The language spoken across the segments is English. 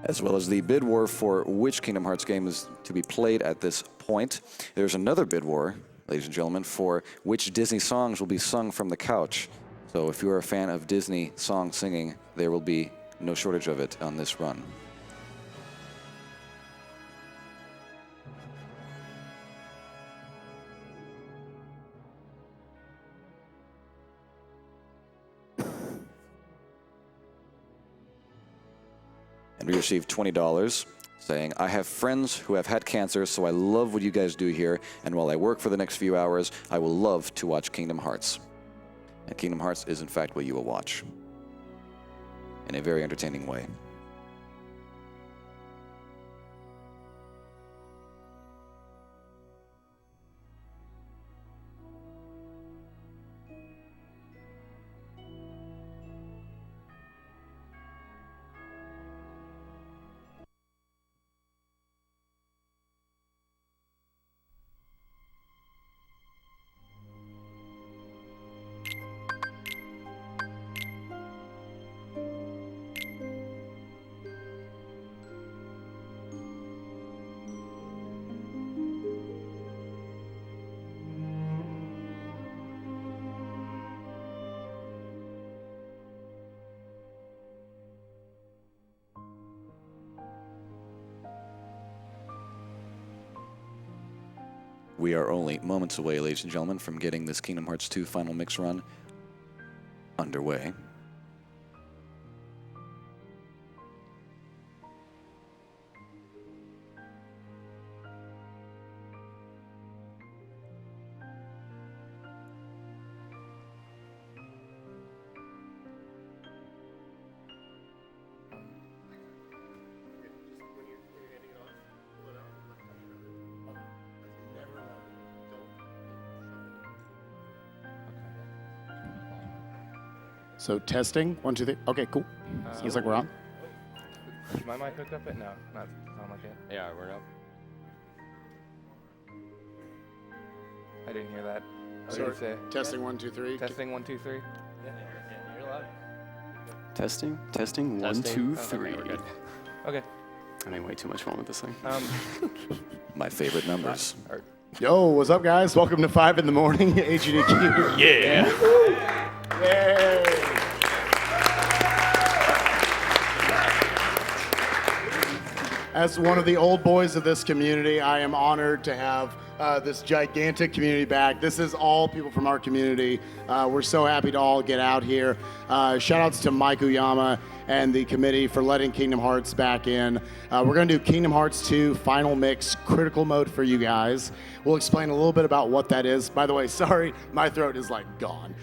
as well as the bid war for which Kingdom Hearts game is to be played at this point. There's another bid war, ladies and gentlemen, for which Disney songs will be sung from the couch. So if you're a fan of Disney song singing, there will be no shortage of it on this run. And we received $20 saying, I have friends who have had cancer, so I love what you guys do here. And while I work for the next few hours, I will love to watch Kingdom Hearts. And Kingdom Hearts is in fact what you will watch in a very entertaining way. We are only moments away, ladies and gentlemen, from getting this Kingdom Hearts 2 Final Mix run underway. So testing, 1, 2, 3. Okay, cool. Sounds like we're on. Is my mic hooked up? No, not sound like it. Yeah, we're up. I didn't hear that. What Sorry. did you say? Testing, 1, 2, 3. Testing 1, 2, 3. Yeah, you're loud. Testing, testing, 1, Testing. 2, Oh, 3. okay, we're good. Okay. I'm having way too much fun with this thing. My favorite numbers. Yo, what's up, guys? Welcome to 5 in the morning, AGDQ. Yeah. Yay! As one of the old boys of this community, I am honored to have this gigantic community back. This is all people from our community. We're so happy to all get out here. Shout outs to Mike Uyama and the committee for letting Kingdom Hearts back in. We're going to do Kingdom Hearts 2 Final Mix Critical Mode for you guys. We'll explain a little bit about what that is. By the way, sorry, my throat is like gone.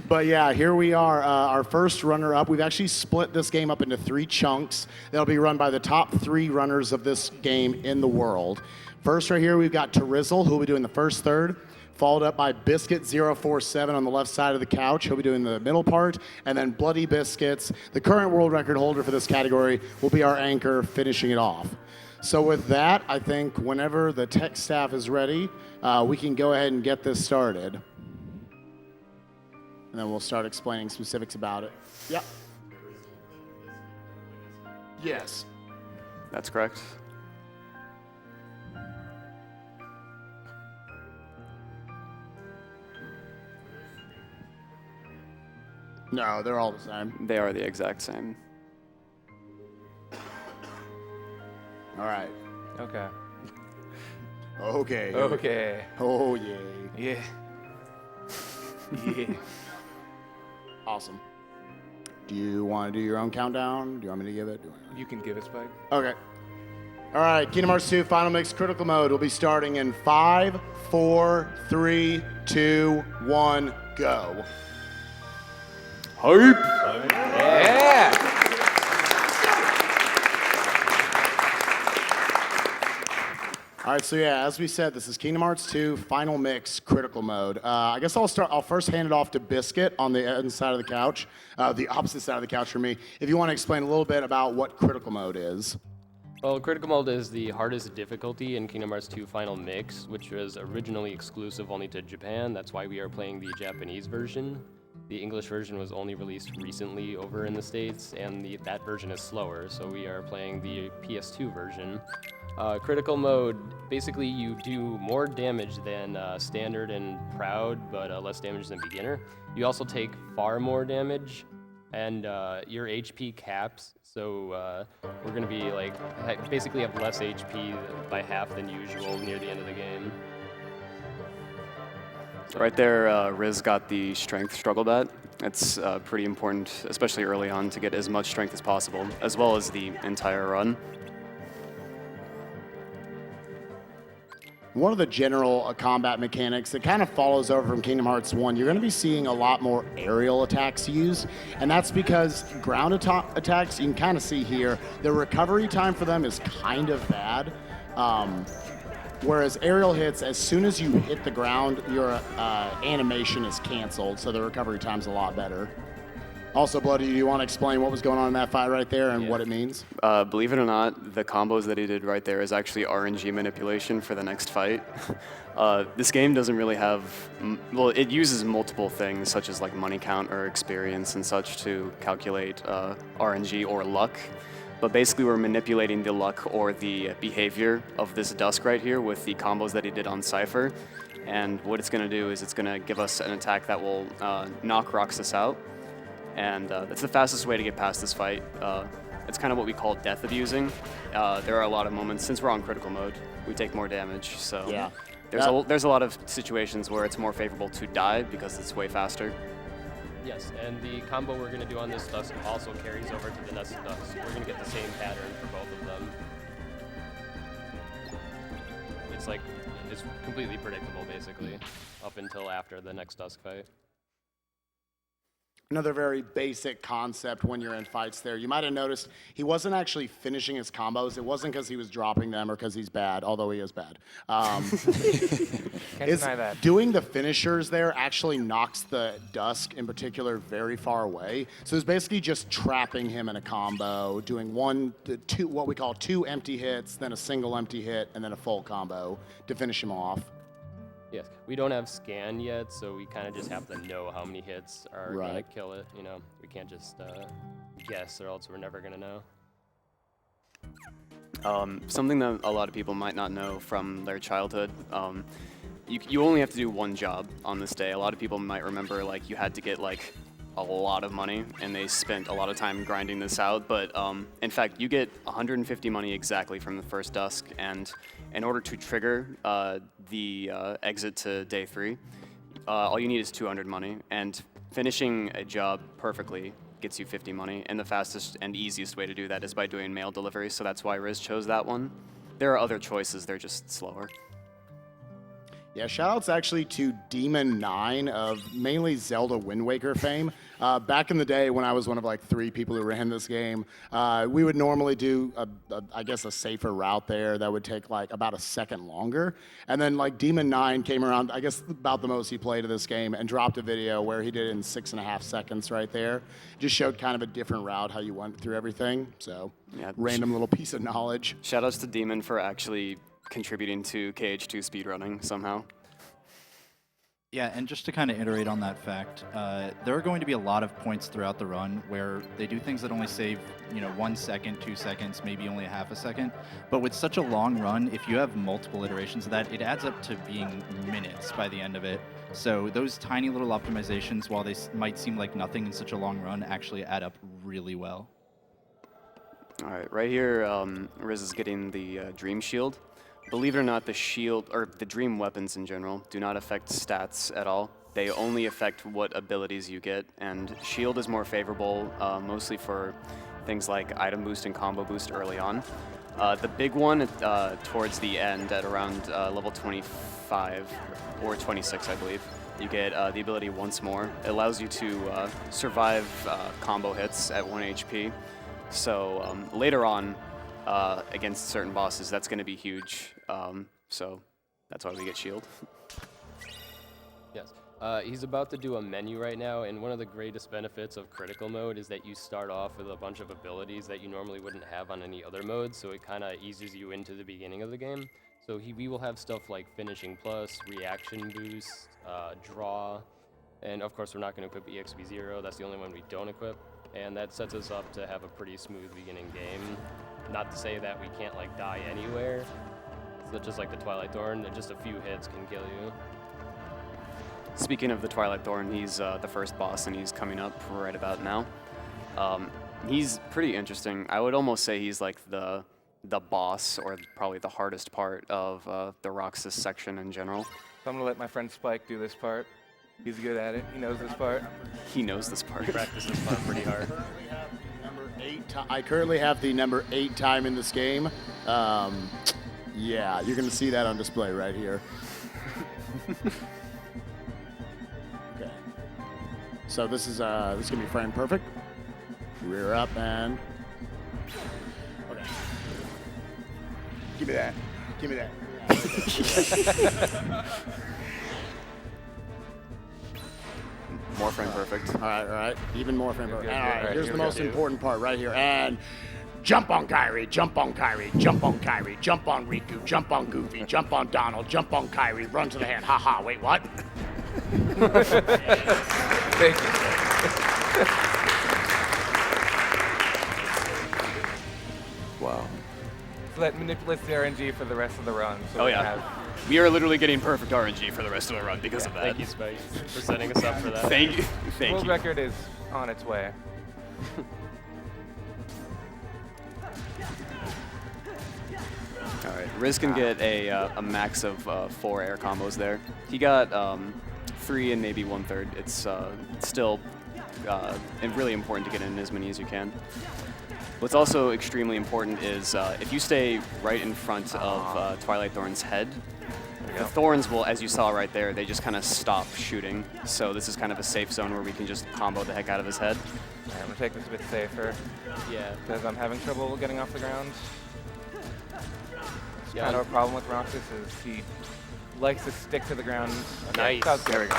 But yeah, here we are, our first runner-up. We've actually split this game up into 3 chunks. That'll be run by the top 3 runners of this game in the world. First right here, we've got Tehrizzle, who will be doing the first third, followed up by Biscuit047 on the left side of the couch. He'll be doing the middle part, and then Bloody Biscuits, the current world record holder for this category, will be our anchor, finishing it off. So with that, I think whenever the tech staff is ready, we can go ahead and get this started. And then we'll start explaining specifics about it. Yep. Yes. That's correct. No, they're all the same. They are the exact same. All right. Okay. Okay. Okay. Oh, yay. Yeah. Yeah. Awesome. Do you want to do your own countdown? Do you want me to give it? You can give it, Spike. Okay. All right, Kingdom Hearts 2 Final Mix Critical Mode will be starting in 5, 4, 3, 2, 1, go. Hype! Yeah! All right, so yeah, as we said, this is Kingdom Hearts 2 Final Mix Critical Mode. I guess I'll first hand it off to Biscuit on the end side of the couch, the opposite side of the couch for me, if you want to explain a little bit about what Critical Mode is. Well, Critical Mode is the hardest difficulty in Kingdom Hearts 2 Final Mix, which was originally exclusive only to Japan. That's why we are playing the Japanese version. The English version was only released recently over in the States, and that version is slower, so we are playing the PS2 version. Critical mode, basically you do more damage than standard and proud, but less damage than beginner. You also take far more damage, and your HP caps, so we're gonna be like, basically have less HP by half than usual near the end of the game. Right there, Riz got the strength struggle bet. It's pretty important, especially early on, to get as much strength as possible, as well as the entire run. One of the general combat mechanics that kind of follows over from Kingdom Hearts 1, you're going to be seeing a lot more aerial attacks used, and that's because ground attacks, you can kind of see here, the recovery time for them is kind of bad. Whereas aerial hits, as soon as you hit the ground, your animation is canceled, so the recovery time's a lot better. Also, Bloody, do you want to explain what was going on in that fight right there and what it means? Believe it or not, the combos that he did right there is actually RNG manipulation for the next fight. This game doesn't really have, well, it uses multiple things such as like money count or experience and such to calculate RNG or luck. But basically we're manipulating the luck or the behavior of this Dusk right here with the combos that he did on Cypher. And what it's going to do is it's going to give us an attack that will knock Roxas out. And that's the fastest way to get past this fight. It's kind of what we call death abusing. There are a lot of moments, since we're on critical mode, we take more damage. So Yeah. there's a lot of situations where it's more favorable to die because it's way faster. Yes, and the combo we're going to do on this Dusk also carries over to the next Dusk. We're going to get the same pattern for both of them. It's completely predictable, basically, up until after the next Dusk fight. Another very basic concept when you're in fights there. You might have noticed he wasn't actually finishing his combos. It wasn't because he was dropping them or because he's bad, although he is bad. Can't deny that. Doing the finishers there actually knocks the Dusk in particular very far away. So it's basically just trapping him in a combo, doing what we call two empty hits, then a single empty hit, and then a full combo to finish him off. Yes, we don't have scan yet, so we kind of just have to know how many hits are going to Right. kill it. You know, we can't just guess, or else we're never going to know. Something that a lot of people might not know from their childhood, you only have to do one job on this day. A lot of people might remember like you had to get like a lot of money and they spent a lot of time grinding this out, but in fact you get 150 money exactly from the first Dusk, and in order to trigger the exit to day 3, all you need is 200 money, and finishing a job perfectly gets you 50 money, and the fastest and easiest way to do that is by doing mail delivery, so that's why Riz chose that one. There are other choices, they're just slower. Yeah, shoutouts actually to Demon 9 of mainly Zelda Wind Waker fame. Back in the day when I was one of like 3 people who ran this game, we would normally do, I guess, a safer route there that would take like about a second longer. And then like Demon 9 came around, I guess about the most he played of this game, and dropped a video where he did it in 6.5 seconds right there. Just showed kind of a different route, how you went through everything. So Yeah, random little piece of knowledge. Shoutouts to Demon for actually contributing to KH2 speedrunning somehow. Yeah, and just to kind of iterate on that fact, there are going to be a lot of points throughout the run where they do things that only save, 1 second, 2 seconds, maybe only a half a second. But with such a long run, if you have multiple iterations of that, it adds up to being minutes by the end of it. So those tiny little optimizations, while they might seem like nothing in such a long run, actually add up really well. All right, right here, Riz is getting the Dream Shield. Believe it or not, the shield, or the Dream weapons in general, do not affect stats at all. They only affect what abilities you get, and shield is more favorable, mostly for things like item boost and combo boost early on. The big one towards the end at around level 25 or 26, I believe. You get the ability Once More. It allows you to survive combo hits at 1 HP. So later on, against certain bosses, that's going to be huge. So that's why we get shield. Yes. He's about to do a menu right now, and one of the greatest benefits of critical mode is that you start off with a bunch of abilities that you normally wouldn't have on any other mode, so it kind of eases you into the beginning of the game. So we will have stuff like finishing plus, reaction boost, draw, And of course, we're not going to equip EXP0. That's the only one we don't equip. And that sets us up to have a pretty smooth beginning game. Not to say that we can't like die anywhere. So just like the Twilight Thorn, just a few hits can kill you. Speaking of the Twilight Thorn, he's the first boss, and he's coming up right about now. He's pretty interesting. I would almost say he's like the boss, or probably the hardest part of the Roxas section in general. So I'm gonna let my friend Spike do this part. He's good at it. He knows this part. He knows this part. Practice this part pretty hard. I currently have the number 8 time in this game. Yeah, you're going to see that on display right here. Okay. So this is going to be frame perfect. Rear up and... Okay. Give me that. Give me that. More frame perfect. All right. Even more frame perfect. good, All good. right, All right, here's here the we most go. important part right here. And jump on Kyrie, jump on Kyrie, jump on Kyrie, jump on Riku, jump on Goofy, jump on Donald, jump on Kyrie, run to the hand. Haha, wait, what? Thank you. Wow. So that manipulates the RNG for the rest of the run. So Oh we yeah. have- We are literally getting perfect RNG for the rest of the run because of that. Thank you, Spike, for setting us up for that. Thank you. Thank World you. record is on its way. All right, Riz can get a max of 4 air combos there. He got 3 and maybe 1/3. It's still really important to get in as many as you can. What's also extremely important is if you stay right in front of Twilight Thorn's head, the thorns will, as you saw right there, they just kind of stop shooting. So this is kind of a safe zone where we can just combo the heck out of his head. All right, I'm gonna take this a bit safer Yeah. because I'm having trouble getting off the ground. Yeah. Kind of a problem with Roxas is he likes to stick to the ground. Okay, Nice. that was good. There we go.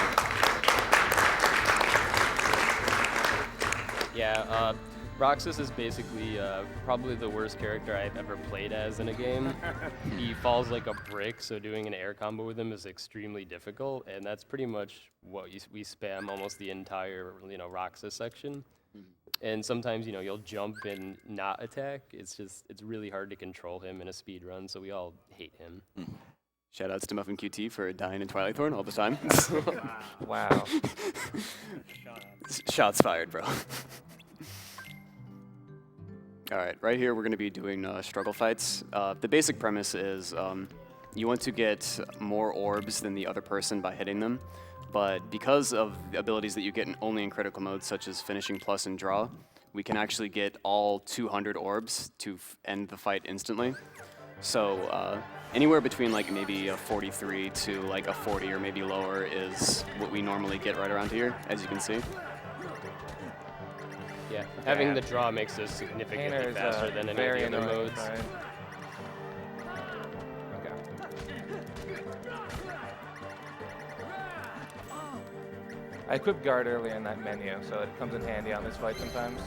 Yeah, Roxas is basically probably the worst character I've ever played as in a game. He falls like a brick, so doing an air combo with him is extremely difficult, and that's pretty much what we spam almost the entire Roxas section. And sometimes you'll jump and not attack. It's really hard to control him in a speed run, so we all hate him. Shoutouts to Muffin QT for dying in Twilight Thorn all the time. Wow. Shots fired, bro. All right, right here we're going to be doing struggle fights. The basic premise is you want to get more orbs than the other person by hitting them, but because of the abilities that you get only in critical mode, such as finishing plus and draw, we can actually get all 200 orbs to end the fight instantly. So anywhere between like maybe a 43 to like a 40 or maybe lower is what we normally get right around here, as you can see. Yeah, having the draw makes this significantly Painter is faster than any very of the other annoying, modes. right? Okay. I equipped guard earlier in that menu, so it comes in handy on this fight sometimes.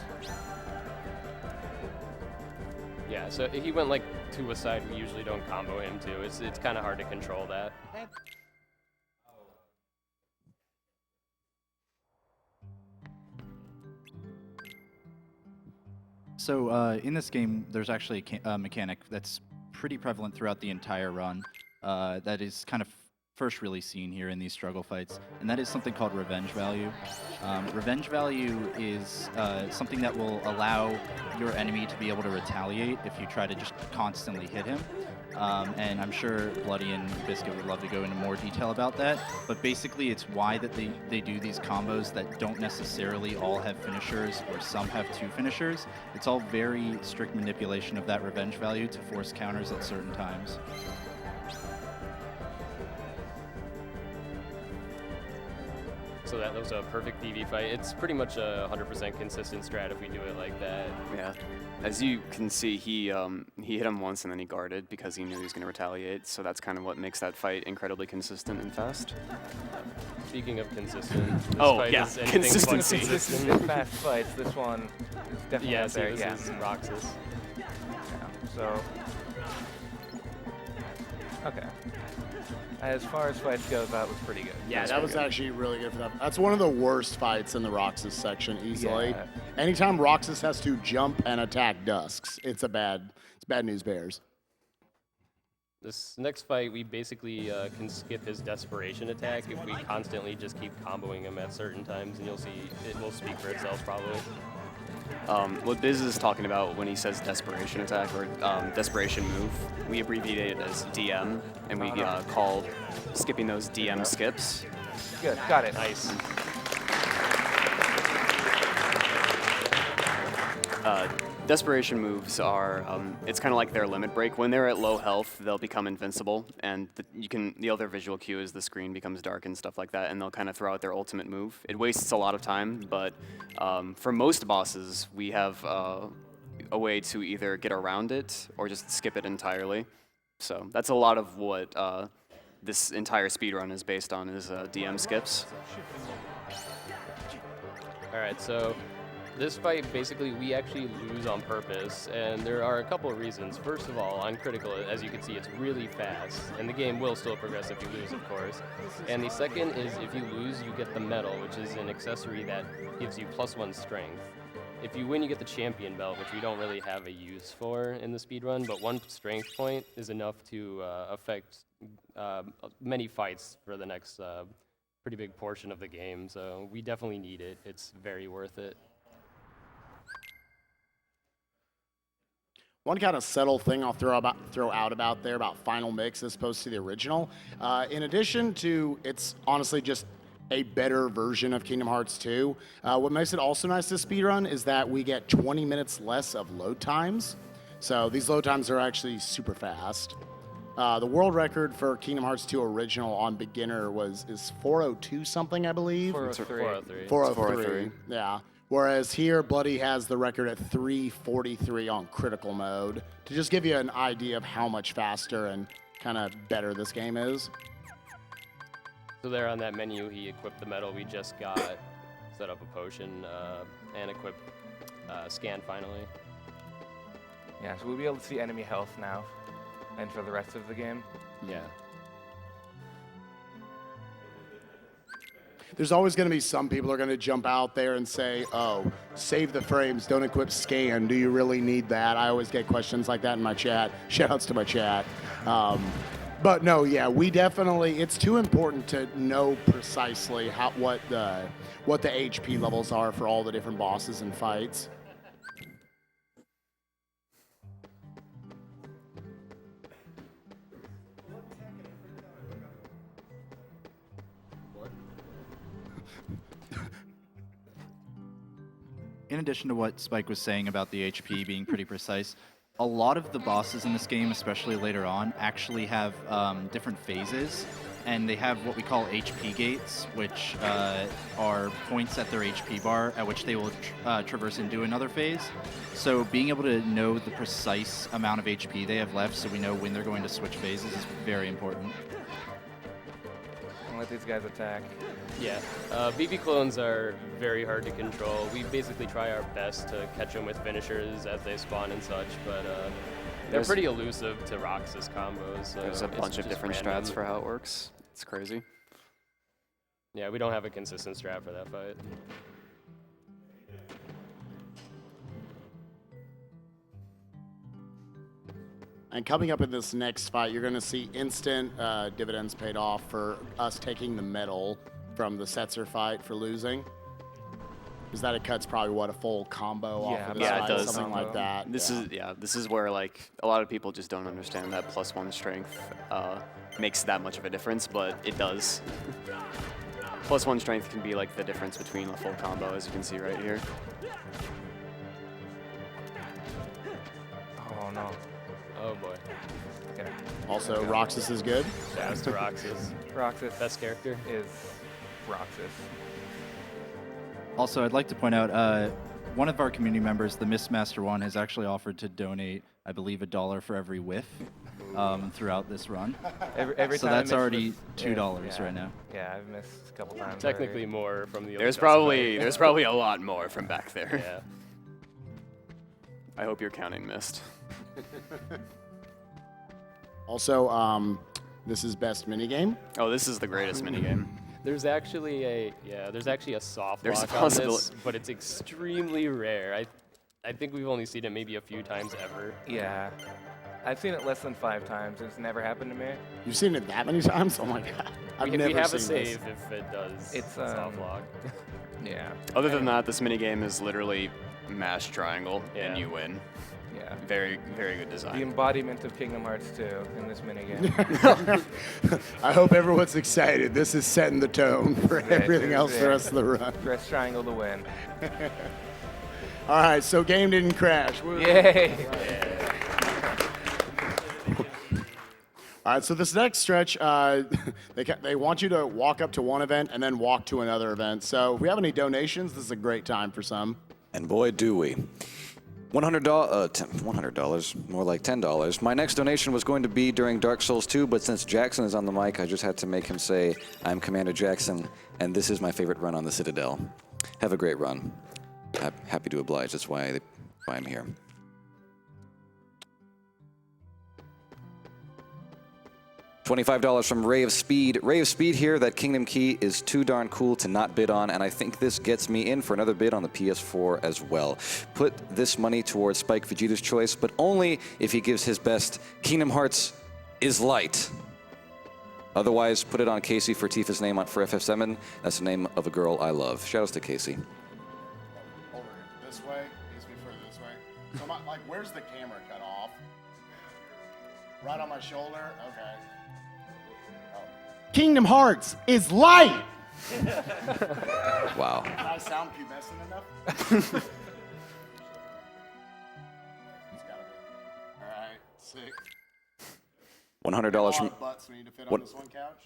Yeah, so if he went like to a side, we usually don't combo him too. It's kind of hard to control that. So in this game, there's actually a mechanic that's pretty prevalent throughout the entire run that is kind of first really seen here in these struggle fights, and that is something called revenge value. Revenge value is something that will allow your enemy to be able to retaliate if you try to just constantly hit him. And I'm sure Bloody and Biscuit would love to go into more detail about that, but basically it's why that they do these combos that don't necessarily all have finishers, or some have 2 finishers. It's all very strict manipulation of that revenge value to force counters at certain times. So that was a perfect DV fight. It's pretty much a 100% consistent strat if we do it like that. Yeah. As you can see, he hit him once and then he guarded because he knew he was going to retaliate. So that's kind of what makes that fight incredibly consistent and fast. Speaking of consistent, this Oh, fight yeah, is anything but consistency. Consistent and fast fights. This one is definitely Yeah, up see, there. this Yeah. is Roxas. So Okay. As far as fights go, that was pretty good. Yeah, that was actually really good for them. That's one of the worst fights in the Roxas section, easily. Yeah. Anytime Roxas has to jump and attack Dusks, it's bad news bears. This next fight, we basically can skip his desperation attack if we constantly just keep comboing him at certain times, and you'll see it will speak for itself probably. What Biz is talking about when he says desperation attack or desperation move, we abbreviate it as DM, and we call skipping those DM skips. Good, got it. Nice. Desperation moves are, it's kind of like their limit break. When they're at low health, they'll become invincible, and the other visual cue is the screen becomes dark and stuff like that, and they'll kind of throw out their ultimate move. It wastes a lot of time, but for most bosses, we have a way to either get around it or just skip it entirely. So that's a lot of what this entire speedrun is based on, is DM skips. All right, so this fight, basically, we actually lose on purpose, and there are a couple of reasons. First of all, on critical, as you can see, it's really fast, and the game will still progress if you lose, of course. And the second is if you lose, you get the medal, which is an accessory that gives you +1 strength. If you win, you get the champion belt, which we don't really have a use for in the speedrun, but 1 strength point is enough to affect many fights for the next pretty big portion of the game, so we definitely need it. It's very worth it. One kind of subtle thing I'll throw out about there about Final Mix as opposed to the original. In addition to, it's honestly just a better version of Kingdom Hearts 2. What makes it also nice to speedrun is that we get 20 minutes less of load times. So these load times are actually super fast. The world record for Kingdom Hearts 2 original on beginner is 402 something, I believe. 403. 403. Yeah. Whereas here, Bloody has the record at 343 on critical mode, to just give you an idea of how much faster and kind of better this game is. So there on that menu, he equipped the medal we just got, set up a potion, and equip scan finally. Yeah, so we'll be able to see enemy health now, and for the rest of the game. Yeah. There's always going to be some people who are going to jump out there and say, oh, save the frames, don't equip scan. Do you really need that? I always get questions like that in my chat. Shout-outs to my chat. But no, yeah, we definitely, it's too important to know precisely what the HP levels are for all the different bosses and fights. In addition to what Spike was saying about the HP being pretty precise, a lot of the bosses in this game, especially later on, actually have different phases, and they have what we call HP gates, which are points at their HP bar at which they will traverse into another phase. So being able to know the precise amount of HP they have left so we know when they're going to switch phases is very important. Let these guys attack. Yeah, BB clones are very hard to control. We basically try our best to catch them with finishers as they spawn and such, but they're pretty elusive to Roxas combos. So There's a bunch of just different random. strats for how it works. It's crazy. Yeah, we don't have a consistent strat for that fight. And coming up in this next fight, you're going to see instant dividends paid off for us taking the medal from the Setzer fight for losing. Is that it cuts probably, what, a full combo off of this Yeah, it fight, does. something like that. This is where, like, a lot of people just don't understand that +1 strength makes that much of a difference, but it does. +1 strength can be like the difference between a full combo, as you can see right here. Oh no. Oh boy. Okay. Also, Roxas is good. Shouts to Roxas. Roxas Best character. is Roxas. Also, I'd like to point out, one of our community members, the Mistmaster One, has actually offered to donate, I believe, $1 for every whiff throughout this run. Every So time I that's miss already this- $2 yeah. right now. Yeah, I've missed a couple times. Technically already. more from the There's Olympus probably a lot more from back there. fight. Yeah. I hope you're counting missed. Also, This is best minigame. Oh, this is the greatest minigame. There's actually a soft There's a lock on this, possibility. but it's extremely rare. I think we've only seen it maybe a few times ever. Yeah. I've seen it less than 5 times. It's never happened to me. You've seen it that many times? Oh my god. I've We never have a seen save this. if it does It's, soft lock. Yeah. Other than that, this minigame is literally mash triangle, and Yeah. you win. Yeah. Very, very good The design. embodiment of Kingdom Hearts 2 in this minigame. I hope everyone's excited. This is setting the tone for everything else the rest of the run. Press triangle to win. All right, so game didn't crash. Woo. Yay! All right, so this next stretch, they want you to walk up to one event and then walk to another event. So if we have any donations, this is a great time for some. And boy, do we. $100, more like $10. My next donation was going to be during Dark Souls 2, but since Jackson is on the mic, I just had to make him say, I'm Commander Jackson, and this is my favorite run on the Citadel. Have a great run. Happy to oblige, that's why I'm here. $25 from Ray of Speed. Ray of Speed here, that Kingdom Key is too darn cool to not bid on, and I think this gets me in for another bid on the PS4 as well. Put this money towards Spike Vegeta's choice, but only if he gives his best. Kingdom Hearts is light. Otherwise, put it on Casey for Tifa's name for FF7. That's the name of a girl I love. Shoutouts to Casey. Over this way, needs to be further this way. So like, where's the camera cut off? Right on my shoulder? Okay. Kingdom Hearts is light! Wow. Did I sound pubescent enough? It's gotta be. All right, sick. $100 from... Butts we need to fit on this one couch.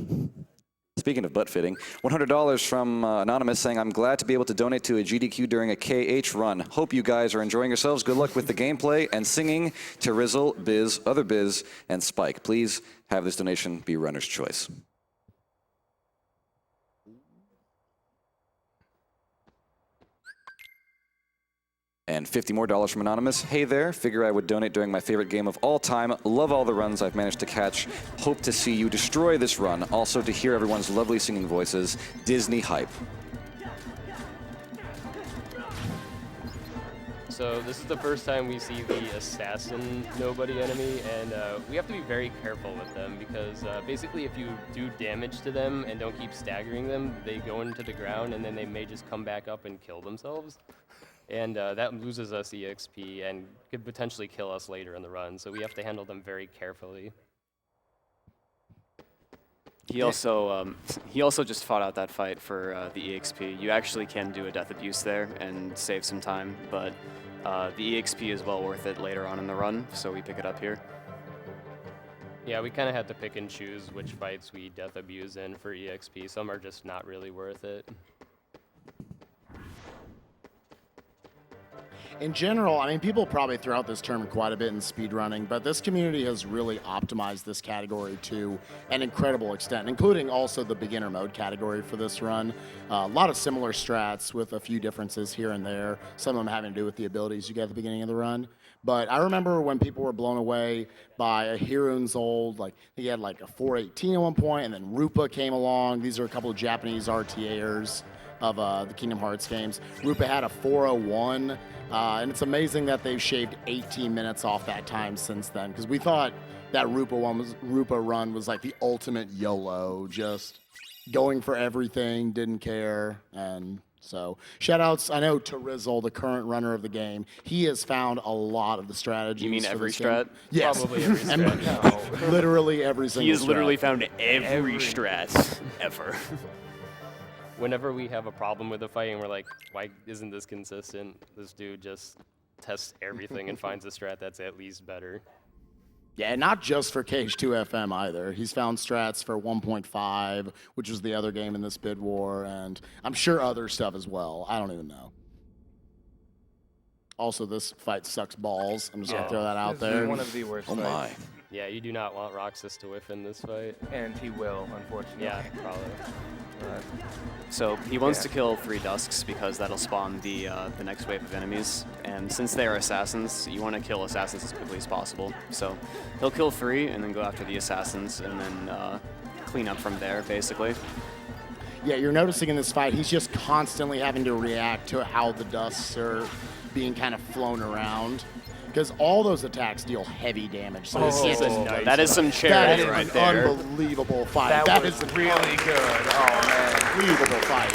Speaking of butt fitting, $100 from Anonymous saying, I'm glad to be able to donate to a GDQ during a KH run. Hope you guys are enjoying yourselves. Good luck with the gameplay and singing. Tehrizzle, Biz, Other Biz, and Spike. Please have this donation be runner's choice. And $50 more from Anonymous. Hey there, figure I would donate during my favorite game of all time. Love all the runs I've managed to catch. Hope to see you destroy this run. Also to hear everyone's lovely singing voices. Disney hype. So this is the first time we see the assassin nobody enemy, and we have to be very careful with them because basically if you do damage to them and don't keep staggering them, they go into the ground and then they may just come back up and kill themselves. And that loses us EXP and could potentially kill us later in the run, so we have to handle them very carefully. He also just fought out that fight for the EXP. You actually can do a death abuse there and save some time, but the EXP is well worth it later on in the run, so we pick it up here. Yeah, we kind of had to pick and choose which fights we death abuse in for EXP. Some are just not really worth it. In general, I mean, people probably throw out this term quite a bit in speedrunning, but this community has really optimized this category to an incredible extent, including also the beginner mode category for this run. A lot of similar strats with a few differences here and there, some of them having to do with the abilities you get at the beginning of the run. But I remember when people were blown away by a Hirun's old, like, he had like a 418 at one point, and then Rupa came along. These are a couple of Japanese RTAers of the Kingdom Hearts games. Rupa had a 401, and it's amazing that they've shaved 18 minutes off that time since then, because we thought that Rupa run was like the ultimate YOLO, just going for everything, didn't care, and so shout outs. I know Tehrizzle, the current runner of the game, he has found a lot of the strategies. You mean for every this game. strat? Yes. Probably every strat. And literally every single He has literally strat. found every strat ever. Whenever we have a problem with a fight and we're like, why isn't this consistent? This dude just tests everything and finds a strat that's at least better. Yeah, and not just for KH2 FM either. He's found strats for 1.5, which was the other game in this bid war, and I'm sure other stuff as well. I don't even know. Also, this fight sucks balls. I'm just going to throw that out This is there. one of the worst Oh my. Yeah, you do not want Roxas to whiff in this fight. And he will, unfortunately. Yeah, probably. So he wants to kill 3 Dusks because that'll spawn the next wave of enemies. And since they are assassins, you want to kill assassins as quickly as possible. So he'll kill 3 and then go after the assassins and then clean up from there, basically. Yeah, you're noticing in this fight, he's just constantly having to react to how the Dusks are being kind of flown around. Because all those attacks deal heavy damage. So That is some charity right there. Unbelievable fight. That was really good. Oh, man. Unbelievable fight.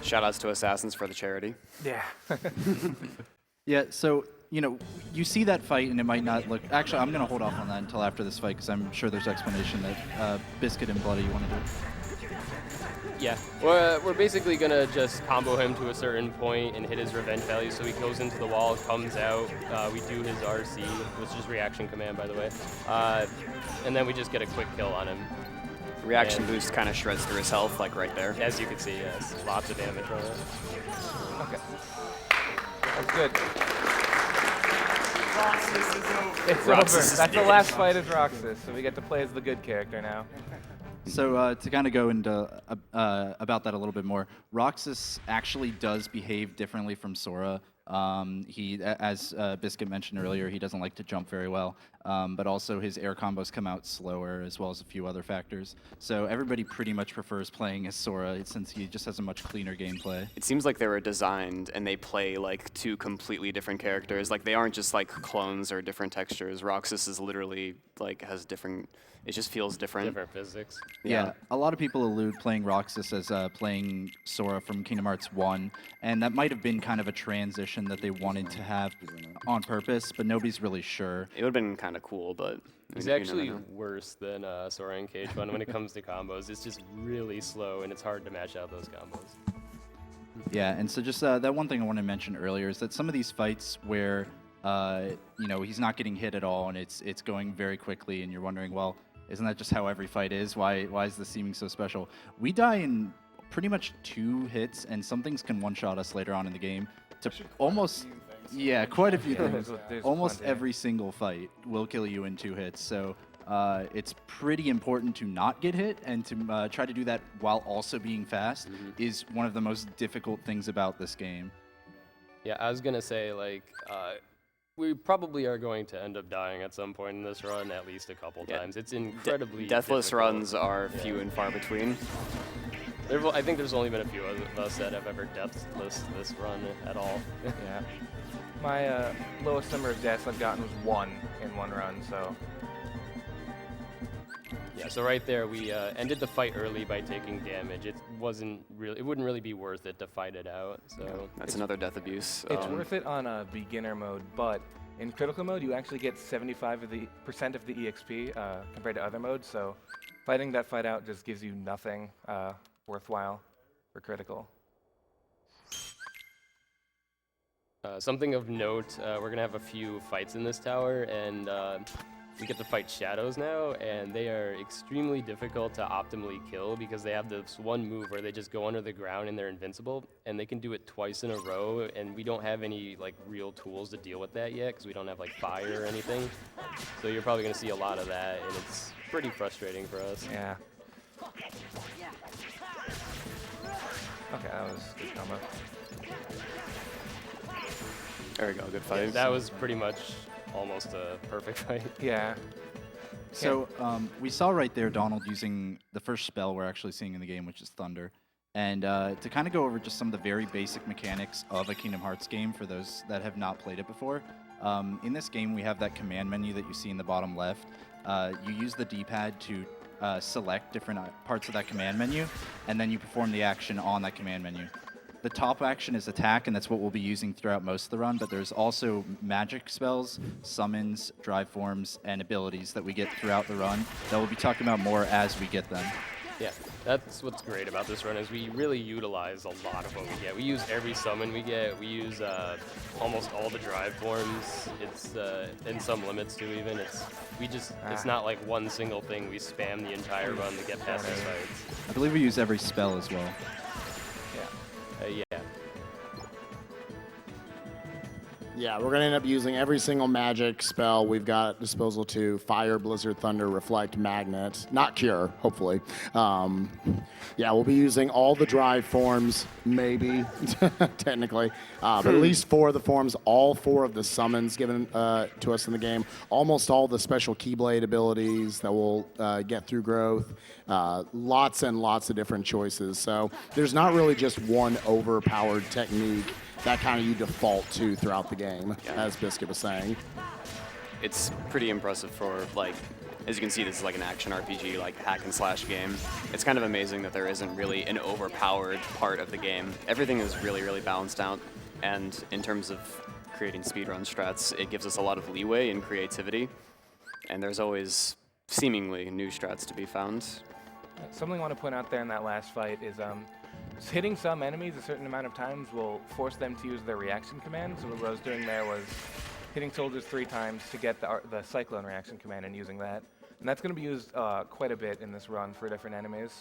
Shoutouts to assassins for the charity. Yeah. Yeah, so, you know, you see that fight and it might not look... Actually, I'm going to hold off on that until after this fight because I'm sure there's explanation that Biscuit and Bloody want to do. Yeah, we're basically gonna just combo him to a certain point and hit his revenge value. So he goes into the wall, comes out, we do his RC, which is reaction command, by the way, and then we just get a quick kill on him. Reaction boost kind of shreds through his health, like right there. As you can see, yes, lots of damage on it. Okay. That's good. It's Roxas over. That's the last fight as Roxas, so we get to play as the good character now. So to kind of go into about that a little bit more, Roxas actually does behave differently from Sora. He, as Biscuit mentioned earlier, he doesn't like to jump very well, but also his air combos come out slower, as well as a few other factors. So everybody pretty much prefers playing as Sora since he just has a much cleaner gameplay. It seems like they were designed and they play like 2 completely different characters. Like they aren't just like clones or different textures. Roxas is literally like has different. It just feels different. Different physics. Yeah, a lot of people allude playing Roxas as playing Sora from Kingdom Hearts 1, and that might have been kind of a transition that they wanted to have on purpose, but nobody's really sure. It would have been kind of cool, but He's actually worse than Sora and Cage Fun when it comes to combos. It's just really slow, and it's hard to match out those combos. Yeah, and so just that one thing I want to mention earlier is that some of these fights where you know, he's not getting hit at all and it's going very quickly, and you're wondering, well, isn't that just how every fight is? Why is this seeming so special? We die in pretty much 2 hits, and some things can one-shot us later on in the game. To almost, yeah, quite a few things. There's Almost plenty. every single fight will kill you in 2 hits. So it's pretty important to not get hit, and to try to do that while also being fast is one of the most difficult things about this game. Yeah, I was gonna say, like, we probably are going to end up dying at some point in this run, at least a couple times. It's incredibly Deathless difficult. runs are few and far between. I think there's only been a few of us that have ever deathless this run at all. Yeah. My lowest number of deaths I've gotten was 1 in 1 run, so. Yeah, so right there we ended the fight early by taking damage. It wouldn't really be worth it to fight it out. So That's another death abuse. It's worth it on a beginner mode, but in critical mode you actually get 75% of the EXP compared to other modes, so fighting that fight out just gives you nothing worthwhile for critical. Something of note, we're gonna have a few fights in this tower, and we get to fight shadows now, and they are extremely difficult to optimally kill because they have this one move where they just go under the ground and they're invincible, and they can do it twice in a row, and we don't have any like real tools to deal with that yet because we don't have like fire or anything. So you're probably gonna see a lot of that, and it's pretty frustrating for us. Yeah. Okay, that was a good combo. There we go, good fight. Yeah, that was pretty much almost a perfect fight. Yeah. So we saw right there Donald using the first spell we're actually seeing in the game, which is Thunder. And to kind of go over just some of the very basic mechanics of a Kingdom Hearts game for those that have not played it before. In this game, we have that command menu that you see in the bottom left. You use the D-pad to select different parts of that command menu, and then you perform the action on that command menu. The top action is attack, and that's what we'll be using throughout most of the run, but there's also magic spells, summons, drive forms, and abilities that we get throughout the run that we'll be talking about more as we get them. Yeah, that's what's great about this run is we really utilize a lot of what we get. We use every summon we get. We use almost all the drive forms. It's in some limits too. Even it's not like one single thing. We spam the entire run to get past these fights. I believe we use every spell as well. Yeah. Yeah, we're gonna end up using every single magic spell we've got at disposal to Fire, Blizzard, Thunder, Reflect, Magnet. Not Cure, hopefully. Yeah, we'll be using all the drive forms, maybe, technically. But at least 4 of the forms, all 4 of the summons given to us in the game, almost all the special Keyblade abilities that will get through growth, lots and lots of different choices. So there's not really just one overpowered technique that kind of you default to throughout the game, as Biscuit was saying. It's pretty impressive for, like, as you can see, this is like an action RPG, like hack and slash game. It's kind of amazing that there isn't really an overpowered part of the game. Everything is really, really balanced out. And in terms of creating speedrun strats, it gives us a lot of leeway and creativity. And there's always seemingly new strats to be found. Something I want to point out there in that last fight is hitting some enemies a certain amount of times will force them to use their reaction command. So what I was doing there was hitting soldiers 3 times to get the Cyclone reaction command and using that. And that's going to be used quite a bit in this run for different enemies.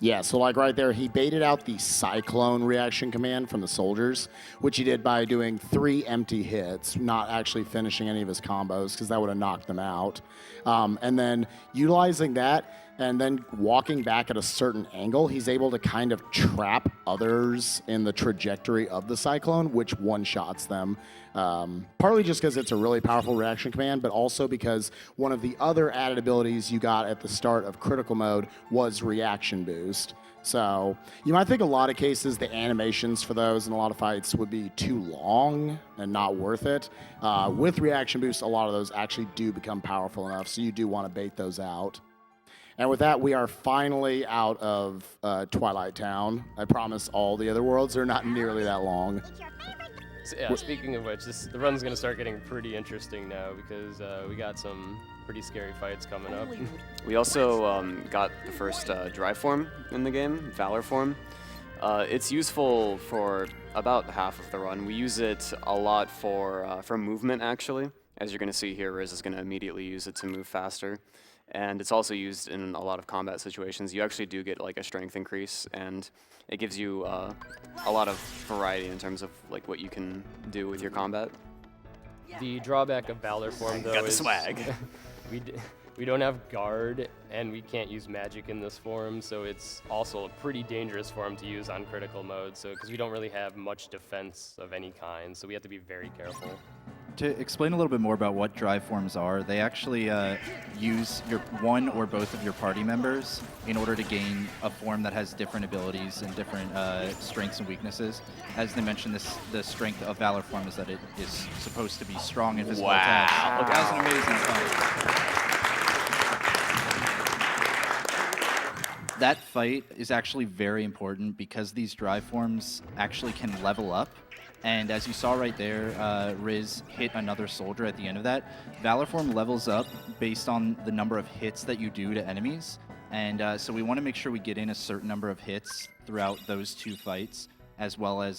Yeah, so like right there, he baited out the Cyclone reaction command from the soldiers, which he did by doing 3 empty hits, not actually finishing any of his combos, because that would have knocked them out. And then utilizing that, and then walking back at a certain angle, he's able to kind of trap others in the trajectory of the Cyclone, which one-shots them. Partly just because it's a really powerful reaction command, but also because one of the other added abilities you got at the start of critical mode was reaction boost. So you might think a lot of cases the animations for those in a lot of fights would be too long and not worth it. With reaction boost, a lot of those actually do become powerful enough, so you do want to bait those out. And with that, we are finally out of Twilight Town. I promise all the other worlds are not nearly that long. Yeah, speaking of which, the run's going to start getting pretty interesting now because we got some pretty scary fights coming up. We also got the first drive form in the game, Valor form. It's useful for about half of the run. We use it a lot for movement, actually. As you're going to see here, Riz is going to immediately use it to move faster. And it's also used in a lot of combat situations. You actually do get like a strength increase, and it gives you a lot of variety in terms of like what you can do with your combat. The drawback of Valor form, though, Got the is swag. we don't have guard, and we can't use magic in this form, so it's also a pretty dangerous form to use on critical mode. So because we don't really have much defense of any kind, so we have to be very careful. To explain a little bit more about what drive forms are, they actually use your one or both of your party members in order to gain a form that has different abilities and different strengths and weaknesses. As they mentioned, the strength of Valor form is that it is supposed to be strong in physical attacks. Look, that was an amazing fight. That fight is actually very important because these drive forms actually can level up. And as you saw right there, Riz hit another soldier at the end of that. Valor form levels up based on the number of hits that you do to enemies. And so we want to make sure we get in a certain number of hits throughout those 2 fights, as well as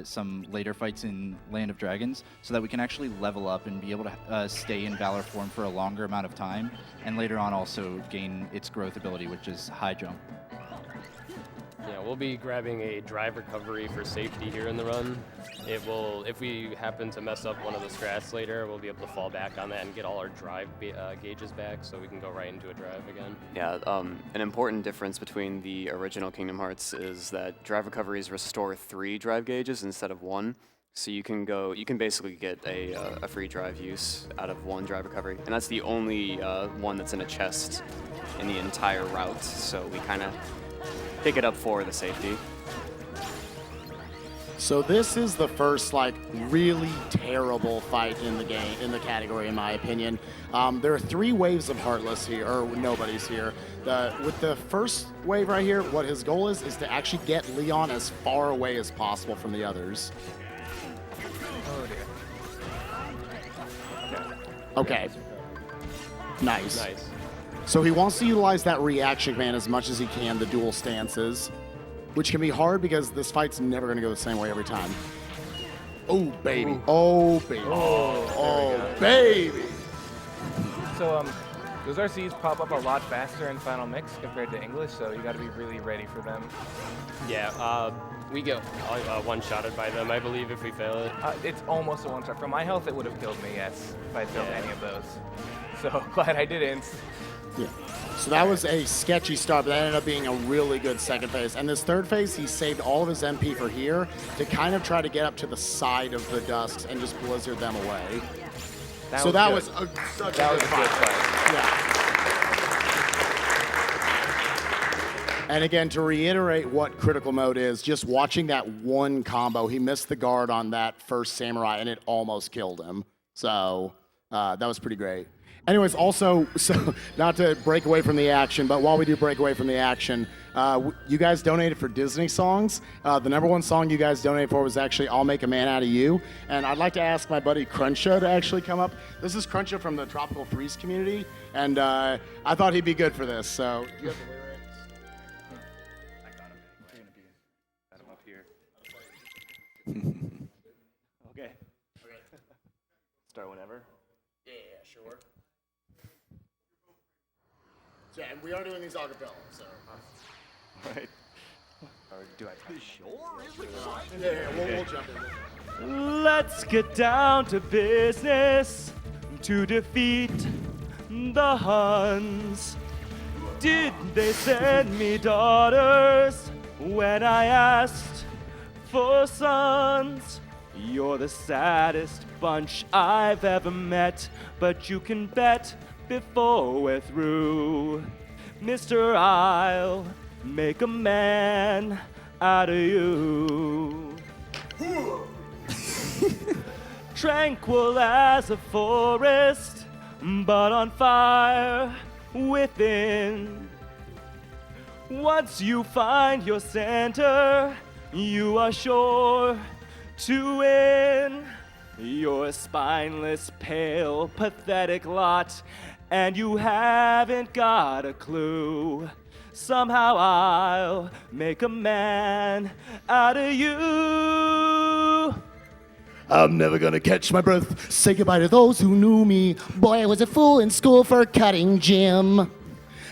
some later fights in Land of Dragons, so that we can actually level up and be able to stay in Valor form for a longer amount of time, and later on also gain its growth ability, which is high jump. Yeah, we'll be grabbing a drive recovery for safety here in the run. It will, if we happen to mess up one of the strats later, we'll be able to fall back on that and get all our drive gauges back, so we can go right into a drive again. Yeah, an important difference between the original Kingdom Hearts is that drive recoveries restore 3 drive gauges instead of 1. So you can basically get a free drive use out of 1 drive recovery, and that's the only one that's in a chest in the entire route. So we kind of pick it up for the safety. So this is the first like really terrible fight in the game, in the category, in my opinion. There are 3 waves of Heartless here, or nobody's here. With the first wave right here, what his goal is to actually get Leon as far away as possible from the others. Oh dear. Okay. Nice. Nice. So he wants to utilize that reaction command as much as he can, the dual stances, which can be hard because this fight's never going to go the same way every time. Oh, baby. Oh, baby. Oh, baby. So Those RCs pop up a lot faster in Final Mix compared to English, so you got to be really ready for them. Yeah, we get one-shotted by them, I believe, if we fail it. It's almost a one-shot. For my health, it would have killed me, yes, if I'd failed any of those. So glad I didn't. Yeah. So that was a sketchy start, but that ended up being a really good second phase. And this third phase, he saved all of his MP for here to kind of try to get up to the side of the dusks and just blizzard them away. Such a good fight. Yeah. And again, to reiterate what critical mode is, just watching that one combo, he missed the guard on that first samurai, and it almost killed him. So that was pretty great. Anyways, also, so not to break away from the action, but while we do break away from the action, you guys donated for Disney songs. The #1 song you guys donated for was actually I'll Make a Man Out of You. And I'd like to ask my buddy Cruncha to actually come up. This is Cruncha from the Tropical Freeze community, and I thought he'd be good for this. So you have the lyrics? I got him anyway. Got him up here. Okay. Start whenever. Yeah, sure. So, and we are doing these acapella, so. All right. Or do I? Yeah, we'll jump in. Let's get down to business to defeat the Huns. Did they send me daughters when I asked for sons? You're the saddest bunch I've ever met, but you can bet before we're through, Mister, I'll make a man out of you. Tranquil as a forest, but on fire within. Once you find your center, you are sure to win. You're a spineless, pale, pathetic lot, and you haven't got a clue. Somehow I'll make a man out of you. I'm never gonna catch my breath. Say goodbye to those who knew me. Boy, I was a fool in school for cutting gym.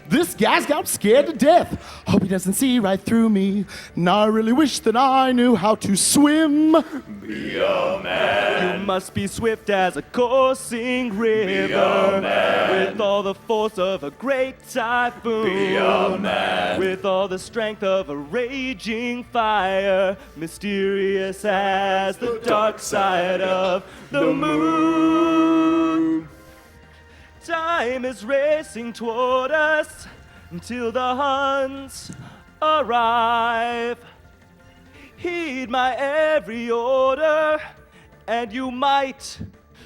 This guy's got scared to death. Hope he doesn't see right through me. Now I really wish that I knew how to swim. Be a man. You must be swift as a coursing river. Be a man. With all the force of a great typhoon. Be a man. With all the strength of a raging fire. Mysterious as the dark side of the moon. Time is racing toward us until the Huns arrive. Heed my every order, and you might